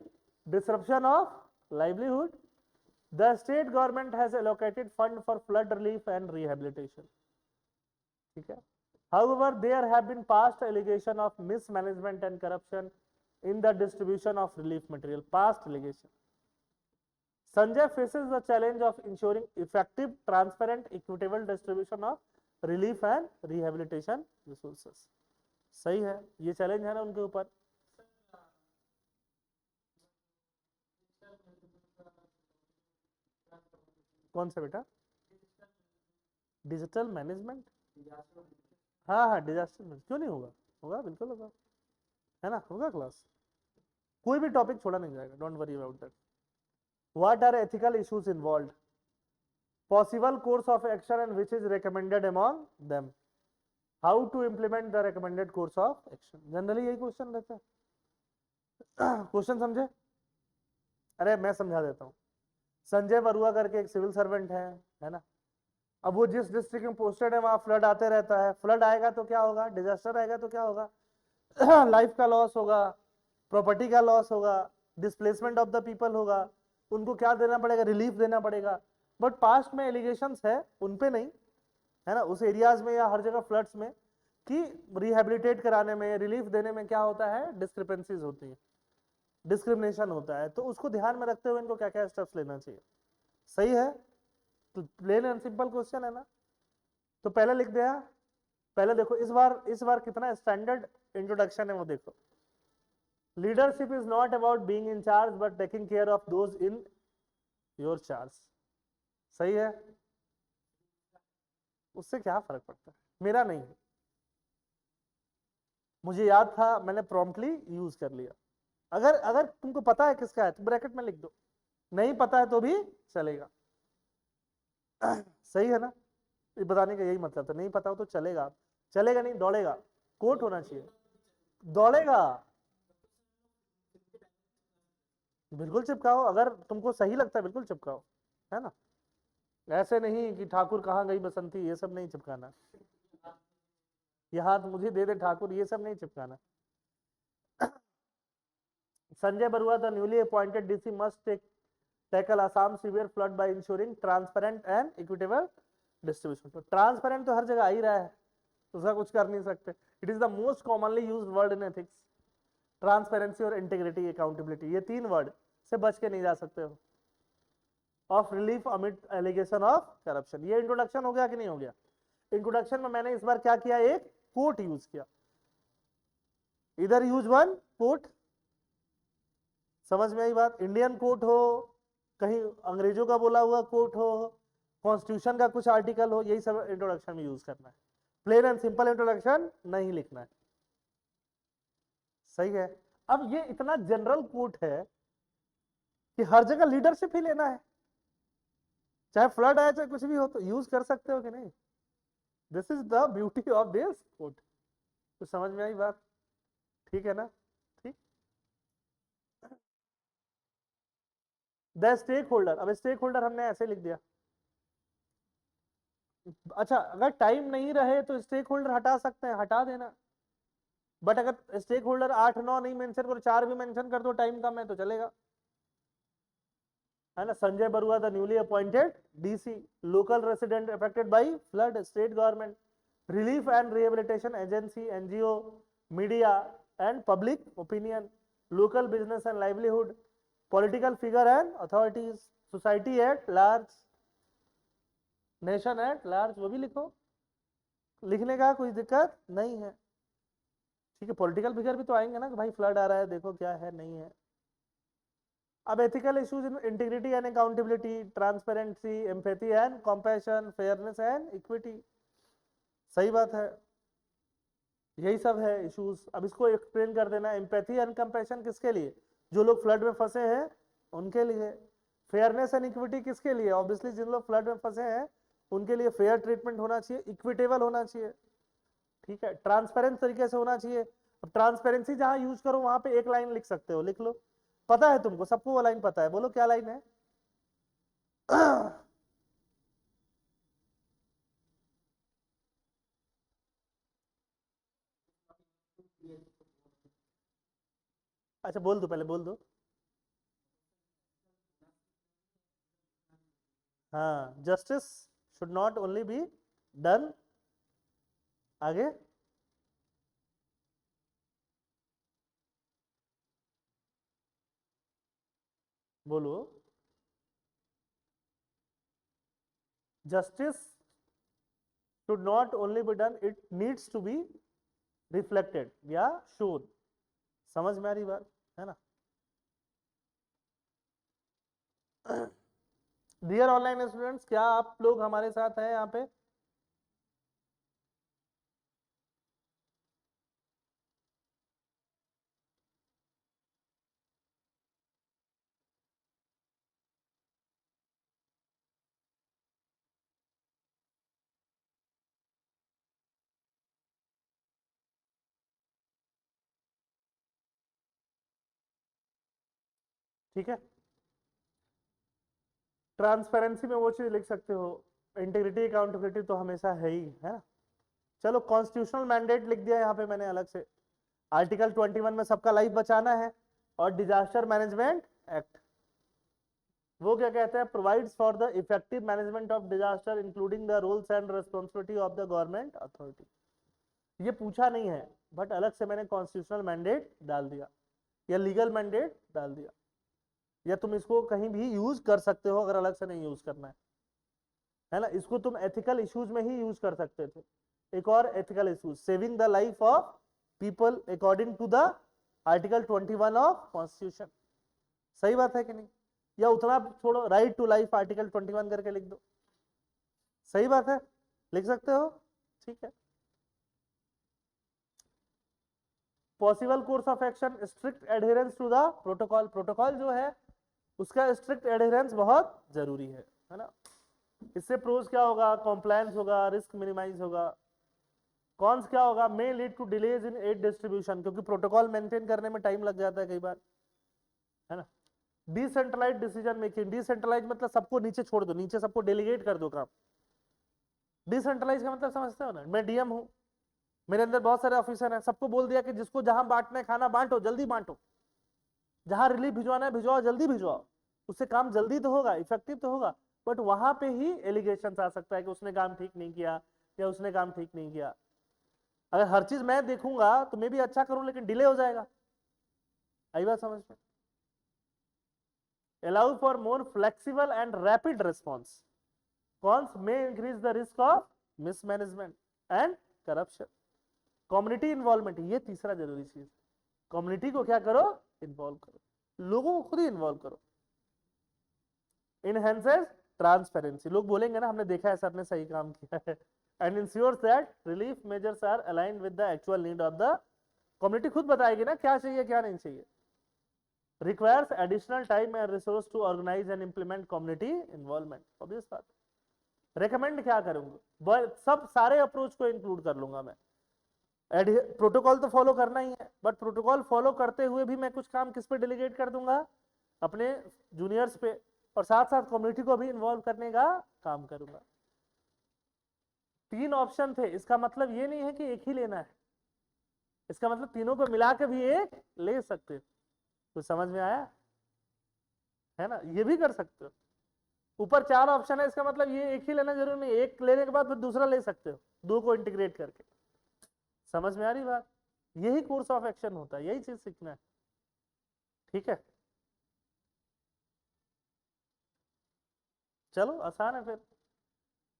Speaker 2: disruption of livelihood. The state government has allocated fund for flood relief and rehabilitation. ठीक है। However, there have been past allegations of mismanagement and corruption in the distribution of relief material. Past allegation. Sanjay faces the challenge of ensuring effective, transparent, equitable distribution of relief and rehabilitation resources. सही है, ये challenge है ना उनके ऊपर। कौन सा बेटा? Digital management. हाँ हाँ, डिजास्टर मैनेजमेंट क्यों नहीं होगा, होगा बिल्कुल होगा, है ना, होगा क्लास। कोई भी टॉपिक छोड़ा नहीं जाएगा, don't worry about that. What are ethical issues involved? Possible course of action and which is recommended among them? How to implement the recommended course of action? Generally यही क्वेश्चन रहता है। Question समझे? अरे मैं समझा देता हूँ। संजय बरुआ करके एक सिविल सर्वेंट है ना। अब वो जिस डिस्ट्रिक्ट में पोस्टेड है वहां फ्लड आते रहता है, फ्लड आएगा तो क्या होगा, डिजास्टर आएगा तो क्या होगा, लाइफ का लॉस होगा, प्रॉपर्टी का लॉस होगा, डिस्प्लेसमेंट ऑफ द पीपल होगा, उनको क्या देना पड़ेगा, रिलीफ देना पड़ेगा। बट पास्ट में एलिगेशंस है उन पे नहीं, है ना, उस एरियाज में या हर जगह फ्लड्स में, कि रिहेबिलिटेट कराने में, रिलीफ देने में क्या होता है, डिस्क्रिपेंसीज होती है, डिस्क्रिमिनेशन होता है। तो उसको ध्यान में रखते हुए इनको क्या क्या स्टेप्स लेना चाहिए। सही है, तो प्लेन एंड सिंपल क्वेश्चन है ना। तो पहले लिख दिया, पहले देखो इस बार कितना स्टैंडर्ड इंट्रोडक्शन है वो देखो। Leadership is not about being in charge but taking care of those in your charge. सही है, उससे क्या फर्क पड़ता है, मेरा नहीं, मुझे याद था, मैंने प्रॉम्प्टली यूज कर लिया। अगर अगर तुमको पता है किसका है तो ब्रैकेट में लिख दो, नहीं पता है तो भी चलेगा। सही है ना, ये बताने का यही मतलब था, नहीं पता हो तो चलेगा, चलेगा नहीं दौड़ेगा, कोट होना चाहिए, दौड़ेगा, बिल्कुल चिपकाओ, अगर तुमको सही लगता है बिल्कुल चिपकाओ, है ना। ऐसे नहीं कि ठाकुर कहाँ गई बसंती, ये सब नहीं चिपकाना, ये हाथ मुझे दे दे ठाकुर, ये सब नहीं चिपकाना। Sanjay Barua, the newly appointed DC, must tackle Assam severe flood by ensuring transparent and equitable distribution. तो transparent तो हर जगह आ ही रहा है, उसका कुछ कर नहीं सकते. It is the most commonly used word in ethics. Transparency और इंटीग्रिटी, अकाउंटेबिलिटी, ये 3 वर्ड से बच के नहीं जा सकते हो. ऑफ रिलीफ अमिट एलिगेशन ऑफ करप्शन. ये इंट्रोडक्शन हो गया कि नहीं हो गया? इंट्रोडक्शन में मैंने इस बार क्या किया, एक कोट यूज किया. इधर यूज वन कोट, समझ में आई बात? इंडियन कोट हो, कहीं अंग्रेजों का बोला हुआ कोट हो, कॉन्स्टिट्यूशन का कुछ आर्टिकल हो, यही सब इंट्रोडक्शन में यूज करना है. प्लेन एंड सिंपल इंट्रोडक्शन नहीं लिखना है. सही है. अब ये इतना जनरल कोट है कि हर जगह लीडरशिप ही लेना है, चाहे फ्लड आए चाहे कुछ भी हो, तो यूज कर सकते हो कि नहीं. This is the beauty of this quote. तो समझ में आई बात? ठीक है ना? ठीक. The stakeholder. अब स्टेक होल्डर हमने ऐसे लिख दिया. अच्छा, अगर टाइम नहीं रहे तो स्टेक होल्डर हटा सकते हैं, हटा देना. बट अगर स्टेक होल्डर 8 9 नहीं मेंशन करो, 4 भी मेंशन कर दो, टाइम कम है तो चलेगा, है ना. Sanjay Barua, the newly appointed DC, local resident affected by flood, state government, relief and rehabilitation agency, NGO, media and public opinion, local business and livelihood, political figure and authorities, society at large, nation at large. वो भी लिखो, लिखने का कोई दिक्कत नहीं है. ठीक है. पॉलिटिकल फिगर भी तो आएंगे ना कि भाई फ्लड आ रहा है, देखो क्या है नहीं है. अब ethical issues in integrity and accountability, transparency, empathy and compassion, fairness and equity. सही बात है, यही सब है इश्यूज. अब इसको एक्सप्लेन कर देना. एम्पैथी एंड कंपैशन किसके लिए? जो लोग फ्लड में फंसे हैं उनके लिए. फेयरनेस एंड इक्विटी किसके लिए? ऑब्वियसली जिन लोग फ्लड में फंसे हैं उनके लिए फेयर ट्रीटमेंट होना चाहिए, इक्विटेबल होना चाहिए. ठीक है. ट्रांसपेरेंट तरीके से होना चाहिए. अब ट्रांसपेरेंसी जहां यूज करो वहां पे एक लाइन लिख सकते हो, लिख लो. पता है तुमको, सबको वो लाइन पता है, बोलो क्या लाइन है? अच्छा बोल दो, पहले बोल दो. हाँ, justice should not only be done. आगे बोलो. Justice should not only be done, it needs to be reflected या shown. समझ में आ रही बात है ना? डियर ऑनलाइन स्टूडेंट्स, क्या आप लोग हमारे साथ हैं यहाँ पे? ठीक है. ट्रांसपेरेंसी में वो चीज लिख सकते हो. इंटीग्रिटी अकाउंटेबिलिटी तो हमेशा है ही, है ना. चलो, कॉन्स्टिट्यूशनल मैंडेट लिख दिया यहाँ पे मैंने अलग से. आर्टिकल 21 में सबका लाइफ बचाना है. और डिजास्टर मैनेजमेंट एक्ट वो क्या कहते हैं? Provides for the effective management of disaster including the rules and responsibility of the government authority. ये पूछा नहीं है, बट अलग से मैंने कॉन्स्टिट्यूशनल मैंडेट डाल दिया या लीगल मैंडेट डाल दिया. या तुम इसको कहीं भी यूज कर सकते हो अगर अलग से नहीं यूज करना है ना. इसको तुम एथिकल इश्यूज में ही यूज कर सकते थे. एक और ethical issues, saving the life of people according to the article 21 of constitution. सही बात है कि नहीं? या उतना छोड़ो, राइट टू लाइफ आर्टिकल 21 करके लिख दो. सही बात है, लिख सकते हो. ठीक है. Possible course of action, strict adherence to the protocol. Protocol जो है उसका स्ट्रिक्ट एडहेरेंस बहुत जरूरी है ना. इससे प्रोज क्या होगा? कॉम्प्लायंस होगा, रिस्क मिनिमाइज होगा. कॉन्स क्या होगा? May lead to delays in aid distribution, क्योंकि प्रोटोकॉल मेंटेन करने में टाइम लग जाता है कई बार, है ना. Decentralise decision making. डिसेंट्रलाइज मतलब सबको नीचे छोड़ दो, नीचे सबको डेलीगेट कर दो काम. डिसेंट्रलाइज का मतलब समझते हो ना? मैं डीएम हूं, मेरे अंदर बहुत सारे ऑफिसर हैं, सबको बोल दिया कि जिसको जहां बांटना है खाना बांटो, जल्दी बांटो. जहां रिलीफ भिजवाना है भिजवाओ, जल्दी भिजवाओ, उससे काम जल्दी तो होगा, इफेक्टिव तो होगा, बट वहां पे ही एलिगेशन आ सकता है कि उसने काम ठीक नहीं किया या उसने काम ठीक नहीं किया। अगर हर चीज मैं देखूंगा तो मैं भी अच्छा करूं लेकिन डिले हो जाएगा। आई बात समझ में? allow for more flexible and rapid response. Cons may increase the risk of mismanagement and corruption. Community involvement, ये तीसरा जरूरी चीज, कम्युनिटी को क्या करो, इन्वॉल्व करो, लोगों को खुद ही इन्वॉल्व करो। इनहेंसेस ट्रांसपेरेंसी, लोग बोलेंगे ना हमने देखा है सर ने सही काम किया है, and ensures that relief measures are aligned with the actual need of the community. खुद बताएगी ना क्या चाहिए क्या नहीं चाहिए। requires additional time and resource to organize and implement community involvement, obvious बात। recommend क्या करूंगा, सब सारे अप्रोच को इंक्लूड कर लूंगा मैं। प्रोटोकॉल तो फॉलो करना ही है, बट प्रोटोकॉल फॉलो करते हुए भी मैं कुछ काम किस पे डेलीगेट कर दूंगा, अपने जूनियर्स पे, और साथ साथ कम्युनिटी को भी इन्वॉल्व करने का काम करूंगा। 3 ऑप्शन थे, इसका मतलब ये नहीं है कि एक ही लेना है, इसका मतलब तीनों को मिला के भी एक ले सकते हो। कुछ समझ में आया है ना, ये भी कर सकते हो। ऊपर 4 ऑप्शन है, इसका मतलब ये एक ही लेना जरूरी नहीं, एक लेने के बाद फिर दूसरा ले सकते हो, 2 को इंटीग्रेट करके। समझ में आ रही बात? यही कोर्स ऑफ एक्शन होता है, यही चीज सीखना है, ठीक है। चलो आसान है फिर।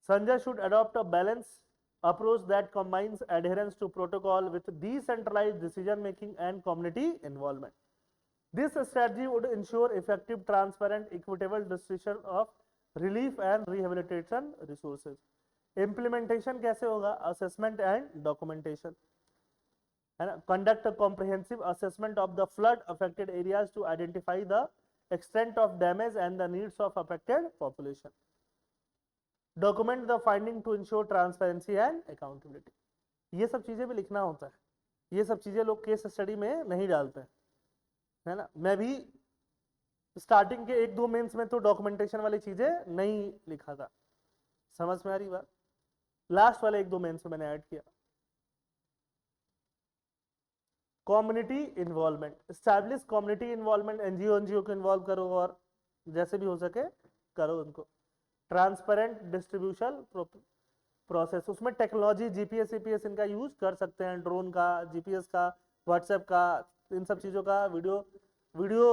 Speaker 2: Sanjay should adopt a balance approach that combines adherence to protocol with decentralized decision making and community involvement. This strategy would ensure effective, transparent, equitable distribution of relief and rehabilitation resources. Implementation कैसे होगा? Assessment and documentation, है ना। Conduct a comprehensive assessment of the flood affected areas to identify the extent of damage and the needs of affected population. Document the finding to ensure transparency and accountability. ये सब चीजें भी लिखना होता है, ये सब चीजें लोग केस स्टडी में नहीं डालते हैं, है ना। मैं भी स्टार्टिंग के 1-2 मेंस में तो डॉक्यूमेंटेशन वाली चीजें नहीं लिखा था, समझ में आ रही बात। लास्ट वाले 1-2 मेंस में मैंने ऐड किया। Community involvement, establish community involvement, NGO को इन्वॉल्व करो और जैसे भी हो सके करो उनको। ट्रांसपेरेंट डिस्ट्रीब्यूशन प्रोसेस, उसमें टेक्नोलॉजी जीपीएस सीपीएस इनका यूज कर सकते हैं, ड्रोन का, जीपीएस का, व्हाट्सएप का, इन सब चीज़ों का वीडियो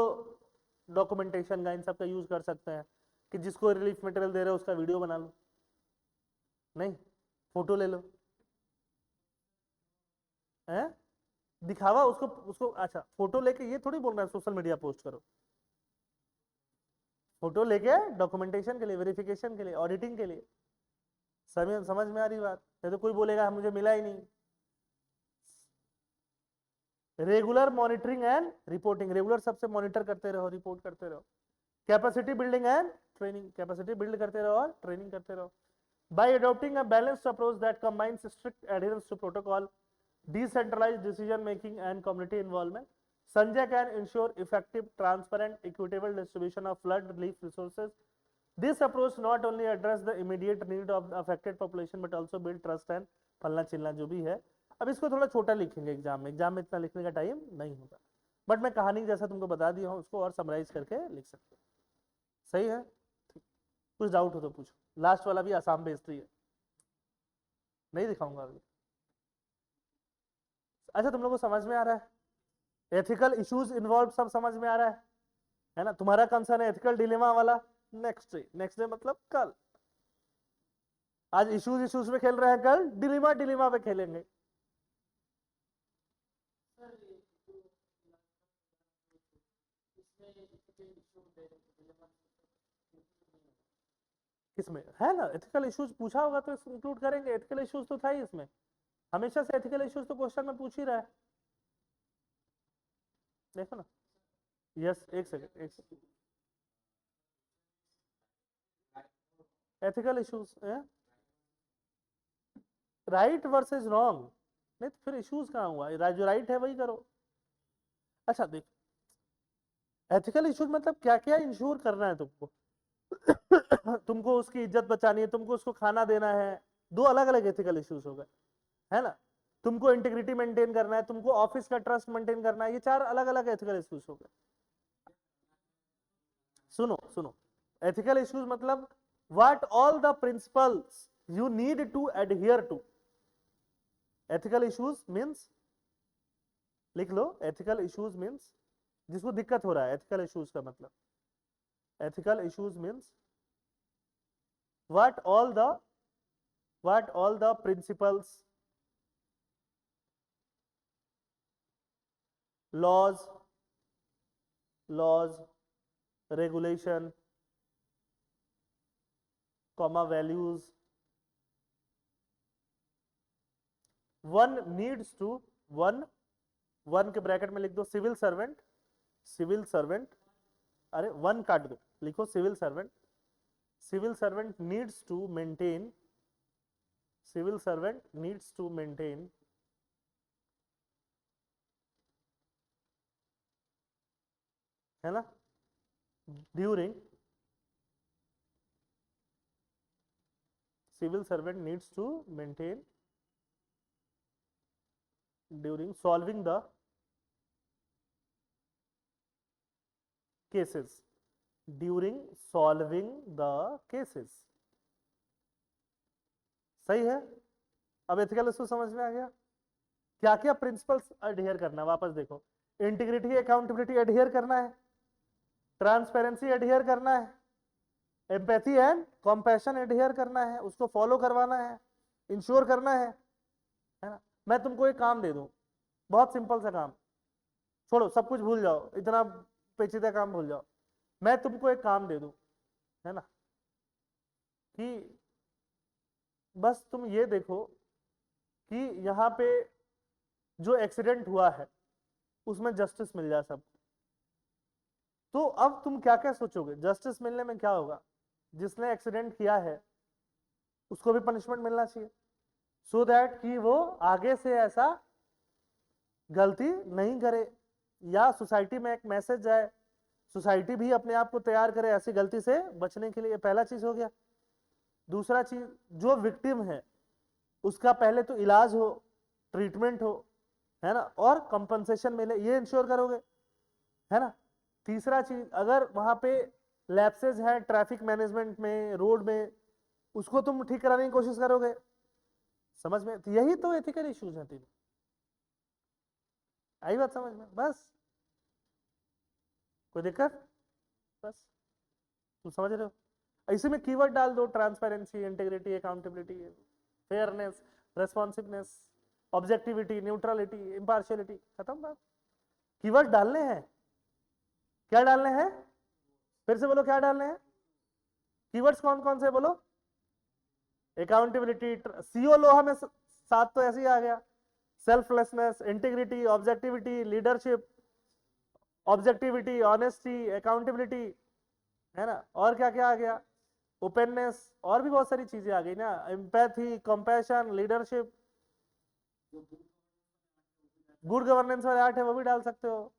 Speaker 2: डॉक्यूमेंटेशन का, इन सब का यूज कर सकते हैं कि जिसको रिलीफ मटेरियल दे रहे हो उसका वीडियो बना लो, नहीं फोटो ले लो, है दिखावा उसको अच्छा फोटो लेके, ये थोड़ी बोल रहा है सोशल मीडिया पोस्ट करो, फोटो लेके डॉक्यूमेंटेशन के लिए, वेरिफिकेशन के लिए, ऑडिटिंग के लिए। समझ में आ रही बात? नहीं तो कोई बोलेगा मुझे मिला ही नहीं। Regular monitoring and reporting, regular सबसे मॉनिटर करते रहो, रिपोर्ट करते रहो। Capacity building and training, capacity build करते रहो और ट्रेनिंग करते रहो। By adopting a balanced approach that combines strict adherence to protocol, decentralized decision making and community involvement, Sanjay can ensure effective, transparent, equitable distribution of flood relief resources. This approach not only address the immediate need of the affected population but also build trust and फलना चिल्ला जो भी है। अब इसको थोड़ा छोटा लिखेंगे एग्जाम में इतना लिखने का टाइम नहीं होगा, बट मैं कहानी जैसा तुमको बता दिया हूँ उसको और समराइज करके लिख सकते हो। सही है? कुछ डाउट हो तो पूछो। लास्ट वाला भी आसाम बेस्ड है, नहीं दिखाऊंगा अभी। अच्छा तुम लोगों को समझ में आ रहा है? एथिकल इश्यूज इन्वॉल्व सब समझ में आ रहा है ना। तुम्हारा कंसर्न है एथिकल डिलेमा वाला, नेक्स्ट डे मतलब कल। आज इश्यूज पे खेल रहे हैं, कल डिलेमा पे खेलेंगे। किसमें है ना एथिकल इश्यूज पूछा होगा तो इंक्लूड करेंगे। एथिकल इश्यूज तो था ही इसमें, हमेशा से एथिकल इश्यूज तो क्वेश्चन में पूछ ही रहा है। देखो ना, यस एक second. Ethical issues right versus wrong, नहीं तो फिर इश्यूज कहाँ हुआ? जो राइट है वही करो। अच्छा देख, एथिकल इश्यूज मतलब क्या क्या इंश्योर करना है तुमको तुमको उसकी इज्जत बचानी है, तुमको उसको खाना देना है, 2 अलग अलग एथिकल इश्यूज हो गए, है ना। तुमको इंटीग्रिटी मेंटेन करना है, तुमको ऑफिस का ट्रस्ट मेंटेन करना है, ये 4 अलग अलग एथिकल इश्यूज हो गए। सुनो सुनो, एथिकल इश्यूज मतलब what all the principles you need to adhere to. Ethical issues means, लिख लो, एथिकल इश्यूज मीन्स जिसको दिक्कत हो रहा है, एथिकल इश्यूज का मतलब, ethical issues means what all the principles, laws, regulation, comma values, one needs to, one के ब्रैकेट में लिख दो सिविल सर्वेंट, अरे वन काट दो, लिखो civil servant needs to maintain है ना, during, civil servant needs to maintain during solving the cases, सही है। अब एथिकल इशू समझ में आ गया, क्या क्या प्रिंसिपल्स एडहियर करना है, वापस देखो, इंटीग्रिटी अकाउंटेबिलिटी एडहियर करना है, ट्रांसपेरेंसी एडहियर करना है, एम्पैथी एंड कंपैशन एडहियर करना है, उसको फॉलो करवाना है, इंश्योर करना है ना। मैं तुमको एक काम दे दूं, बहुत सिंपल सा काम, छोड़ो सब कुछ भूल जाओ, इतना पेचीदा काम भूल जाओ, मैं तुमको एक काम दे दूं, है ना, कि बस तुम ये देखो कि यहाँ पे जो एक्सीडेंट हुआ है उसमें जस्टिस मिल जाए सबको। तो अब तुम क्या क्या सोचोगे, जस्टिस मिलने में क्या होगा, जिसने एक्सीडेंट किया है उसको भी पनिशमेंट मिलना चाहिए, सो दैट कि वो आगे से ऐसा गलती नहीं करे, या सोसाइटी में एक मैसेज जाए, सोसाइटी भी अपने आप को तैयार करे ऐसी गलती से बचने के लिए। पहला चीज हो गया। दूसरा चीज, जो विक्टिम है उसका पहले तो इलाज हो, ट्रीटमेंट हो, है ना, और कंपनसेशन मिले, ये इंश्योर करोगे, है ना। तीसरा चीज, अगर वहां पे लैप्सेज है ट्रैफिक मैनेजमेंट में, रोड में, उसको तुम ठीक कराने की कोशिश करोगे, समझ में, तो यही तो एथिकल इश्यूज हैं तीनों। आई बात समझ में? बस कोई दिक्कत? बस तुम समझ रहे हो। इसी में कीवर्ड डाल दो, transparency, integrity, accountability, fairness, responsiveness, objectivity, neutrality, impartiality, खत्म बात। कीवर्ड डालने हैं। क्या डालने हैं? फिर से बोलो, क्या डालने हैं? कीवर्ड्स कौन कौन से बोलो? अकाउंटेबिलिटी, सीओ लोहा में सात तो ऐसे ही आ गया, selflessness, integrity, objectivity, leadership, objectivity, honesty, accountability, है ना। और क्या क्या आ गया? ओपननेस, और भी बहुत सारी चीजें आ गई ना, empathy, compassion, leadership, good governance वाले 8 है वो भी डाल सकते हो,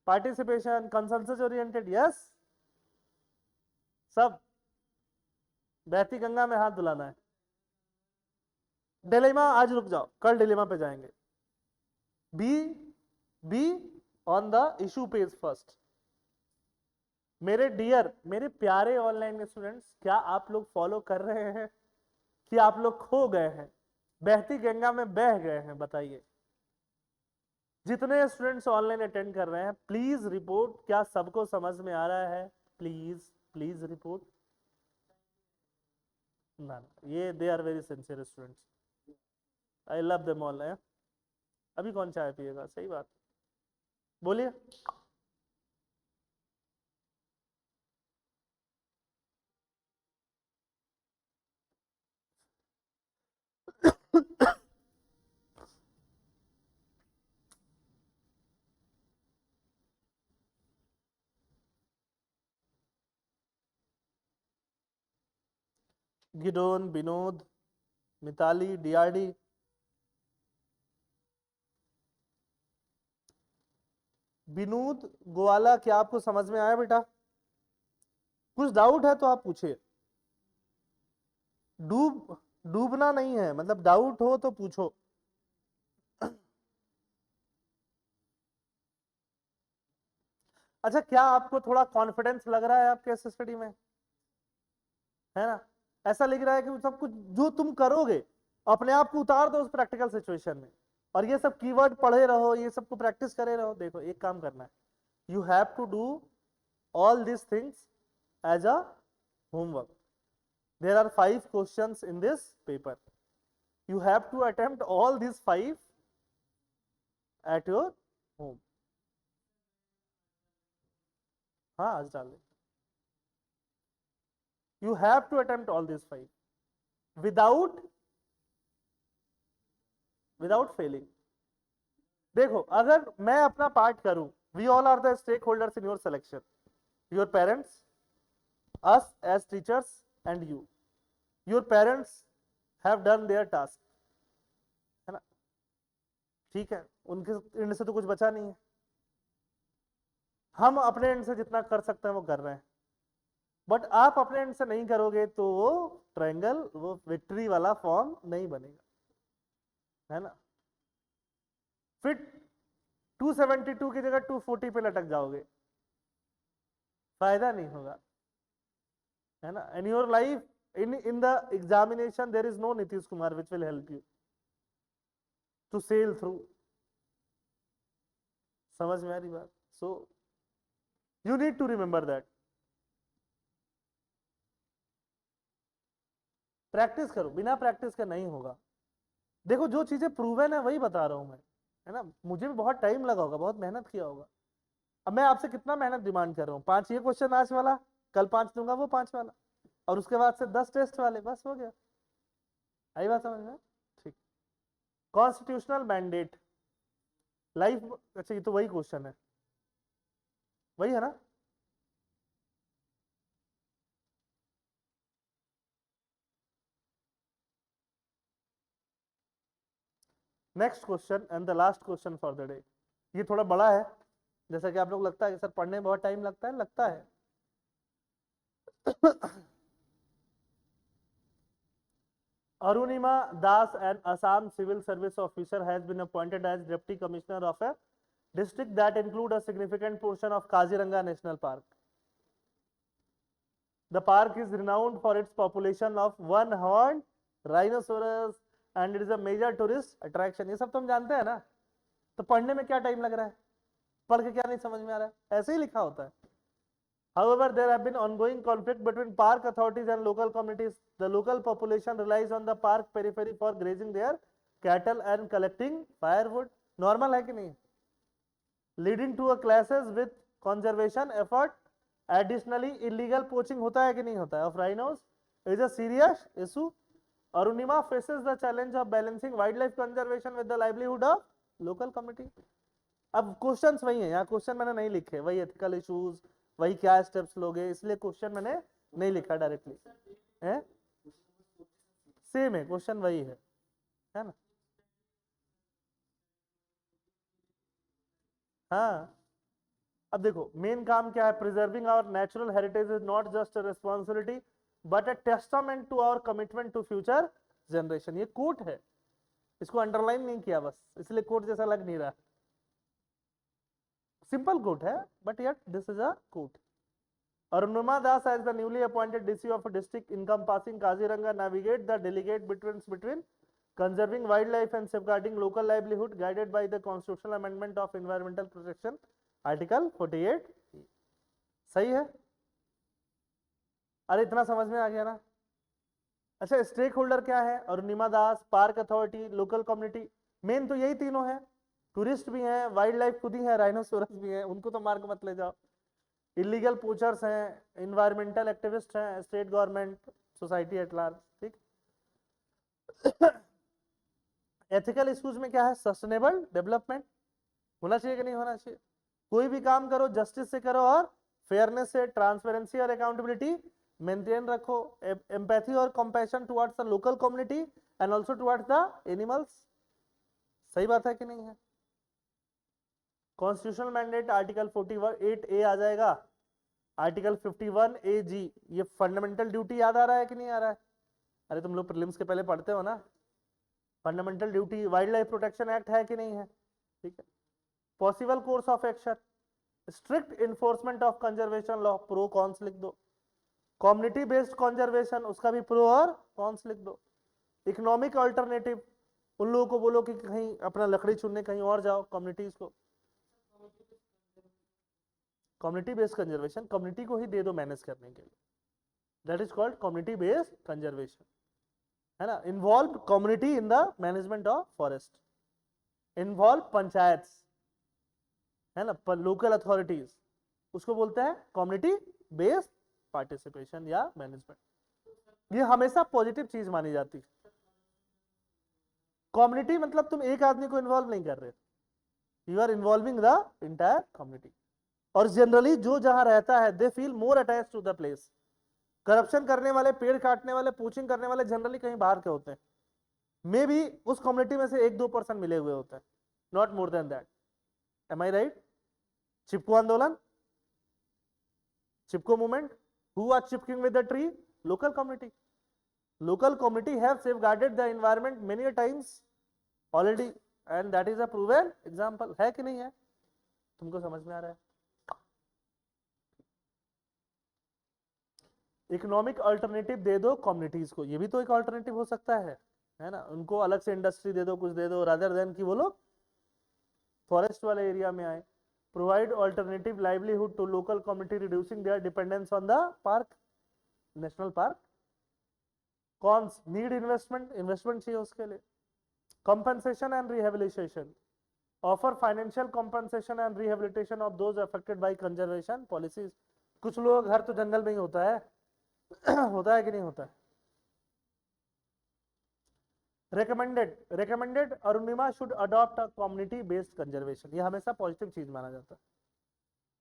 Speaker 2: पार्टिसिपेशन, कंसेंसस ओरिएंटेड, यस, सब। बहती गंगा में हाथ धुलाना है। डिलेमा, आज रुक जाओ, कल डिलेमा पे जाएंगे। Be on the issue page first. मेरे डियर, मेरे प्यारे ऑनलाइन स्टूडेंट्स, क्या आप लोग फॉलो कर रहे हैं कि आप लोग खो गए हैं, बहती गंगा में बह गए हैं? बताइए। जितने स्टूडेंट्स ऑनलाइन अटेंड कर रहे हैं, प्लीज रिपोर्ट, क्या सबको समझ में आ रहा है? Please please report. ना, ये they are very sincere students, I love them all. अभी कौन चाय पिएगा? सही बात, बोलिए। गिडोन, विनोद, मिताली, डीआरडी, विनोद गोवाला, क्या आपको समझ में आया बेटा? कुछ डाउट है तो आप पूछिए। डूबना नहीं है, मतलब डाउट हो तो पूछो। अच्छा, क्या आपको थोड़ा कॉन्फिडेंस लग रहा है आपके केस स्टडी में? है ना, ऐसा लग रहा है कि सब कुछ जो तुम करोगे अपने आप को उतार दो उस प्रैक्टिकल सिचुएशन में, और ये सब कीवर्ड पढ़े रहो, ये सब को प्रैक्टिस करे रहो। देखो एक काम करना है, you have to do all these things as a homework. There are 5 questions in this paper. You have to attempt all these 5 at your home. हाँ, आज डाल दे। You have to attempt all these 5 without failing. देखो, अगर मैं अपना part करूं, we all are the stakeholders in your selection. Your parents, us as teachers, and you. Your parents have done their task, है ना, ठीक है, उनके एंड से तो कुछ बचा नहीं है, हम अपने एंड से जितना कर सकते हैं वो कर रहे हैं, बट आप अपने एंड से नहीं करोगे तो वो ट्रायंगल, वो विक्ट्री वाला फॉर्म नहीं बनेगा, है ना। फिर 272 की जगह 240 पे लटक जाओगे, फायदा नहीं होगा, है ना। In your life, in the examination there is no Nitish Kumar which will help you to sail through. समझ में आ रही बात? So you need to remember that. Practice करो, बिना प्रैक्टिस के नहीं होगा। देखो, जो चीजें प्रूवन है वही बता रहा हूं मैं, है ना। मुझे भी बहुत टाइम लगा होगा, बहुत मेहनत किया होगा। अब मैं आपसे कितना मेहनत डिमांड कर रहा हूँ, 5 ये क्वेश्चन आज वाला, कल 5 दूंगा वो 5 वाला, और उसके बाद से 10 टेस्ट वाले, बस हो गया। आई बात समझ में? ठीक। कॉन्स्टिट्यूशनल मैंडेट लाइफ, अच्छा ये तो वही क्वेश्चन है, वही है ना। Next question and the last question for the day. ये थोड़ा बड़ा है, जैसा कि आप लोग लगता है कि सर पढ़ने में बहुत टाइम लगता है। Arunima Das, an Assam civil service officer, has been appointed as deputy commissioner of a district that include a significant portion of Kaziranga National Park. The park is renowned for its population of one-horned rhinoceros and it is a major tourist attraction. ये सब तो हम जानते हैं ना, तो पढ़ने में क्या टाइम लग रहा है, पढ़ के क्या नहीं समझ में आ रहा है, ऐसे ही लिखा होता है। However, there have been ongoing conflict between park authorities and local communities. The local population relies on the park periphery for grazing their cattle and collecting firewood. Normal है कि नहीं? Leading to a clashes with conservation effort. Additionally, illegal poaching होता है कि नहीं होता है of rhinos is a serious issue. Arunima faces the challenge of balancing wildlife conservation with the livelihood of local community. अब क्वेश्चंस वही है, यहाँ क्वेश्चन मैंने नहीं लिखे, वही एथिकल इश्यूज, वही क्या स्टेप्स लोगे, इसलिए क्वेश्चन मैंने नहीं लिखा डायरेक्टली, है सेम है, क्वेश्चन वही है ना। हाँ, अब देखो मेन काम क्या है, preserving our natural heritage is not just a responsibility but a testament to our commitment to future generation. ये कोट है, इसको अंडरलाइन नहीं किया बस, इसलिए कोट जैसा लग नहीं रहा, सिंपल कोट है, but yet this is a quote. Arunima Das, as the newly appointed DC of a district encompassing Kaziranga, navigate the delicate between conserving wildlife and safeguarding local livelihood, guided by the constitutional amendment of environmental protection, Article 48. सही है? अरे इतना समझ में आ गया ना। अच्छा, स्टेक होल्डर क्या है? Arunima Das, park authority, local community, main तो यही तीनों है। टूरिस्ट भी हैं, वाइल्ड लाइफ खुद ही है, राइनोसोरस भी है, उनको तो मार्क मत ले जाओ। इलीगल पोचर्स हैं, इन्वायरमेंटल एक्टिविस्ट हैं, state government, society at large, ठीक। एथिकल इश्यूज में क्या है? सस्टेनेबल डेवलपमेंट होना चाहिए कि नहीं होना चाहिए? कोई भी काम करो जस्टिस से करो और फेयरनेस से, ट्रांसपेरेंसी और अकाउंटेबिलिटी मेंटेन रखो, एम्पैथी और compassion towards the local community and also towards the animals. सही बात है कि नहीं है? कॉन्स्टिट्यूशनल मैंडेट आर्टिकल 48A आ जाएगा, आर्टिकल 51AG, ये फंडामेंटल ड्यूटी याद आ रहा है कि नहीं आ रहा है? अरे तुम लोग प्रीलिम्स के पहले पढ़ते हो ना, fundamental duty, wild life protection act है कि नहीं है? ठीक है। Possible course of action, strict enforcement of conservation law, pro cons लिख दो। कम्युनिटी बेस्ड कंजर्वेशन, उसका भी प्रो और कॉन्स लिख दो। इकोनॉमिक अल्टरनेटिव, उन लोगों को बोलो कि कहीं अपना लकड़ी चुनने कहीं और जाओ, कम्युनिटीज को। कम्युनिटी बेस्ड कंजर्वेशन, कम्युनिटी को ही दे दो मैनेज करने के लिए, that is called community based conservation, है ना। Involve community in the management of forest, involve panchayat, है ना, लोकल अथॉरिटीज, उसको बोलते हैं कम्युनिटी बेस्ड पार्टिसिपेशन या मैनेजमेंट। ये हमेशा पॉजिटिव चीज मानी जाती है। कम्युनिटी मतलब तुम एक आदमी को इन्वॉल्व नहीं कर रहे, you are involving the entire community. और जनरली जो जहां रहता है they feel more attach to the place. Corruption करने वाले, पेड़ काटने वाले, पूचिंग करने वाले जनरली कहीं बाहर के होते हैं, मे भी उस कम्युनिटी में से 1-2% मिले हुए होते हैं, not more than that. Am I right? Chipko आंदोलन, Chipko movement, who are chipping with the tree? Local community. Local community have safeguarded the environment many times already, and that is a proven example. है कि नहीं है? तुमको समझ में आ रहा है? इकोनॉमिक अल्टरनेटिव दे दो कम्युनिटीज को, ये भी तो एक अल्टरनेटिव हो सकता है ना। उनको अलग से इंडस्ट्री दे दो, कुछ दे दो, रादर देन कि वो लोग फॉरेस्ट वाले एरिया में आए। Provide alternative livelihood to local community, reducing their dependence on the park, national park. Cons, need investment, investment चाहिए उसके लिए। Compensation and rehabilitation, offer financial compensation and rehabilitation of those affected by conservation policies. कुछ लोग घर तो जंगल में ही होता है होता है कि नहीं होता है? recommended Arunima should adopt a community based conservation, ये हमेशा पॉजिटिव चीज माना जाता है।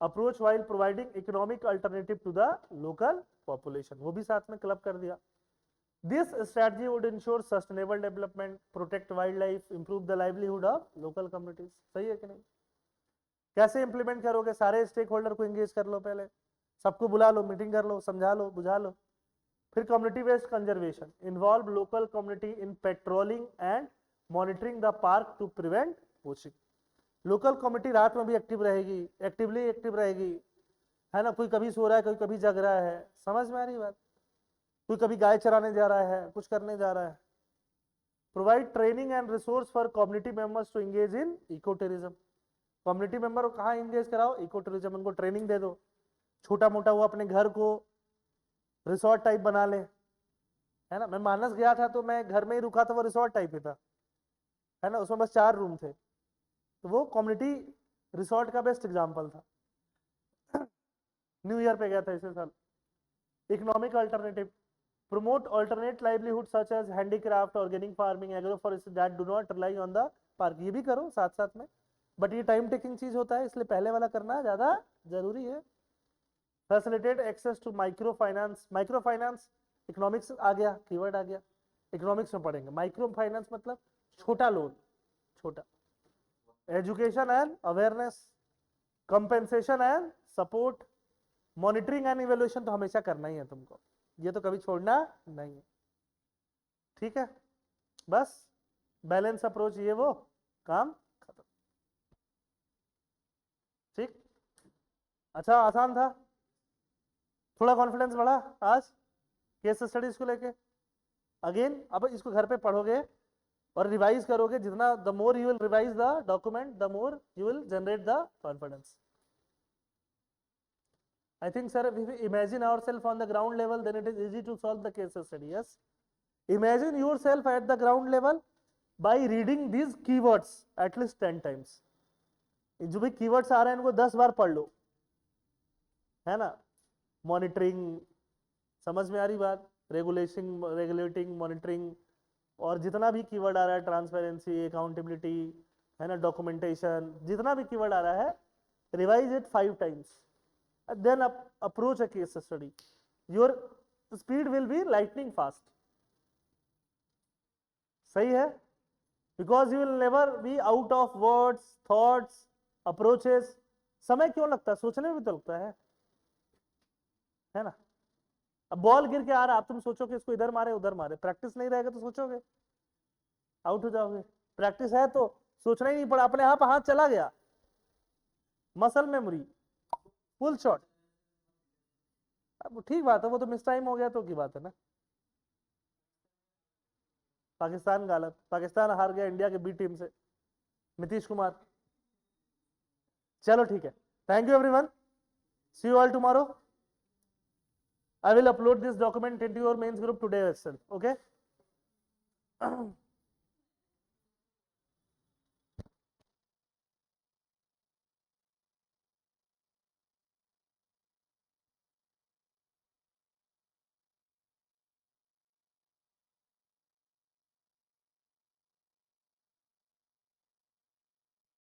Speaker 2: Approach while providing economic alternative to the local population, वो भी साथ में क्लब कर दिया। This strategy would ensure sustainable development, protect wildlife, improve the livelihood of local communities। सही है कि नहीं? कैसे इंप्लीमेंट करोगे? सारे स्टेक होल्डर को एंगेज कर लो, पहले सबको बुला लो, मीटिंग कर लो, समझा लो, बुझा लो। फिर community based conservation, involve local community in patrolling and monitoring the park to prevent poaching. Local community रात में भी एक्टिव रहेगी, एक्टिवली एक्टिव रहेगी, है ना। कोई कभी सो रहा है, कोई कभी जग रहा है, समझ में आ रही बात? कोई कभी गाय चराने जा रहा है, कुछ करने जा रहा है। Provide training and resource for community members to engage in eco tourism. Community member को कहाँ एंगेज कराओ? इको टूरिज्म, उनको ट्रेनिंग दे दो। छोटा मोटा वो अपने घर को रिसोर्ट टाइप बना ले, है ना। मैं मानस गया था तो मैं घर में ही रुका था, वो रिसोर्ट टाइप ही था, है ना। उसमें बस 4 रूम थे, तो वो कम्युनिटी रिसोर्ट का बेस्ट एग्जांपल था। न्यू ईयर पे गया था इसे साल। Economic alternative, promote alternate livelihood such as handicraft, organic farming, agroforestry that do not rely on the park। ये भी करो साथ साथ में, बट ये टाइम टेकिंग चीज होता है, इसलिए पहले वाला करना ज्यादा जरूरी है। Facilitate access to microfinance, microfinance economics आ गया, कीवर्ड आ गया, इकोनॉमिक्स में पढ़ेंगे। माइक्रो फाइनेंस मतलब छोटा लोन, छोटा। Education and awareness, compensation and support, monitoring and evaluation तो हमेशा करना ही है तुमको, ये तो कभी छोड़ना नहीं है, ठीक है। बस बैलेंस अप्रोच, ये वो काम खत्म, ठीक। अच्छा, आसान था, थोड़ा कॉन्फिडेंस बढ़ा आज केस स्टडीज को लेके। अगेन अब इसको घर पे पढ़ोगे और रिवाइज करोगे, जितना the more you will revise the document the more you will generate the confidence. I think, sir, if we imagine ourselves on the ground level, then it is easy to solve the case study. Yes, imagine yourself at the ground level by reading these keywords at least 10 times. जो भी keywords आ रहे हैं इनको 10 बार पढ़ लो, है ना। Monitoring, समझ में आ रही बात? रेगुलेटिंग, मॉनिटरिंग, और जितना भी कीवर्ड आ रहा है, ट्रांसपेरेंसी, अकाउंटेबिलिटी, है ना, डॉक्यूमेंटेशन, जितना भी कीवर्ड आ रहा है, revise it 5 times. Then approach a case study. Your speed will be lightning fast. सही है? Because you will never be out of words, thoughts, approaches. समय क्यों लगता है? सोचने में भी तो लगता है ना। अब बॉल गिर के आ रहा है, अब तुम सोचो कि इसको इधर मारे उधर मारे, प्रैक्टिस नहीं रहेगा तो सोचोगे, आउट हो जाओगे। प्रैक्टिस है तो सोचना ही नहीं पड़ा, अपने आप हाथ चला गया, मसल मेमोरी, फुल शॉट। अब ठीक बात है, वो तो मिस टाइम हो गया तो की बात है ना। पाकिस्तान गालत, पाकिस्तान हार गया इंडिया के बी टीम से, नीतीश कुमार। चलो ठीक है, thank you everyone, see you all tomorrow. I will upload this document into your mains group today itself, okay?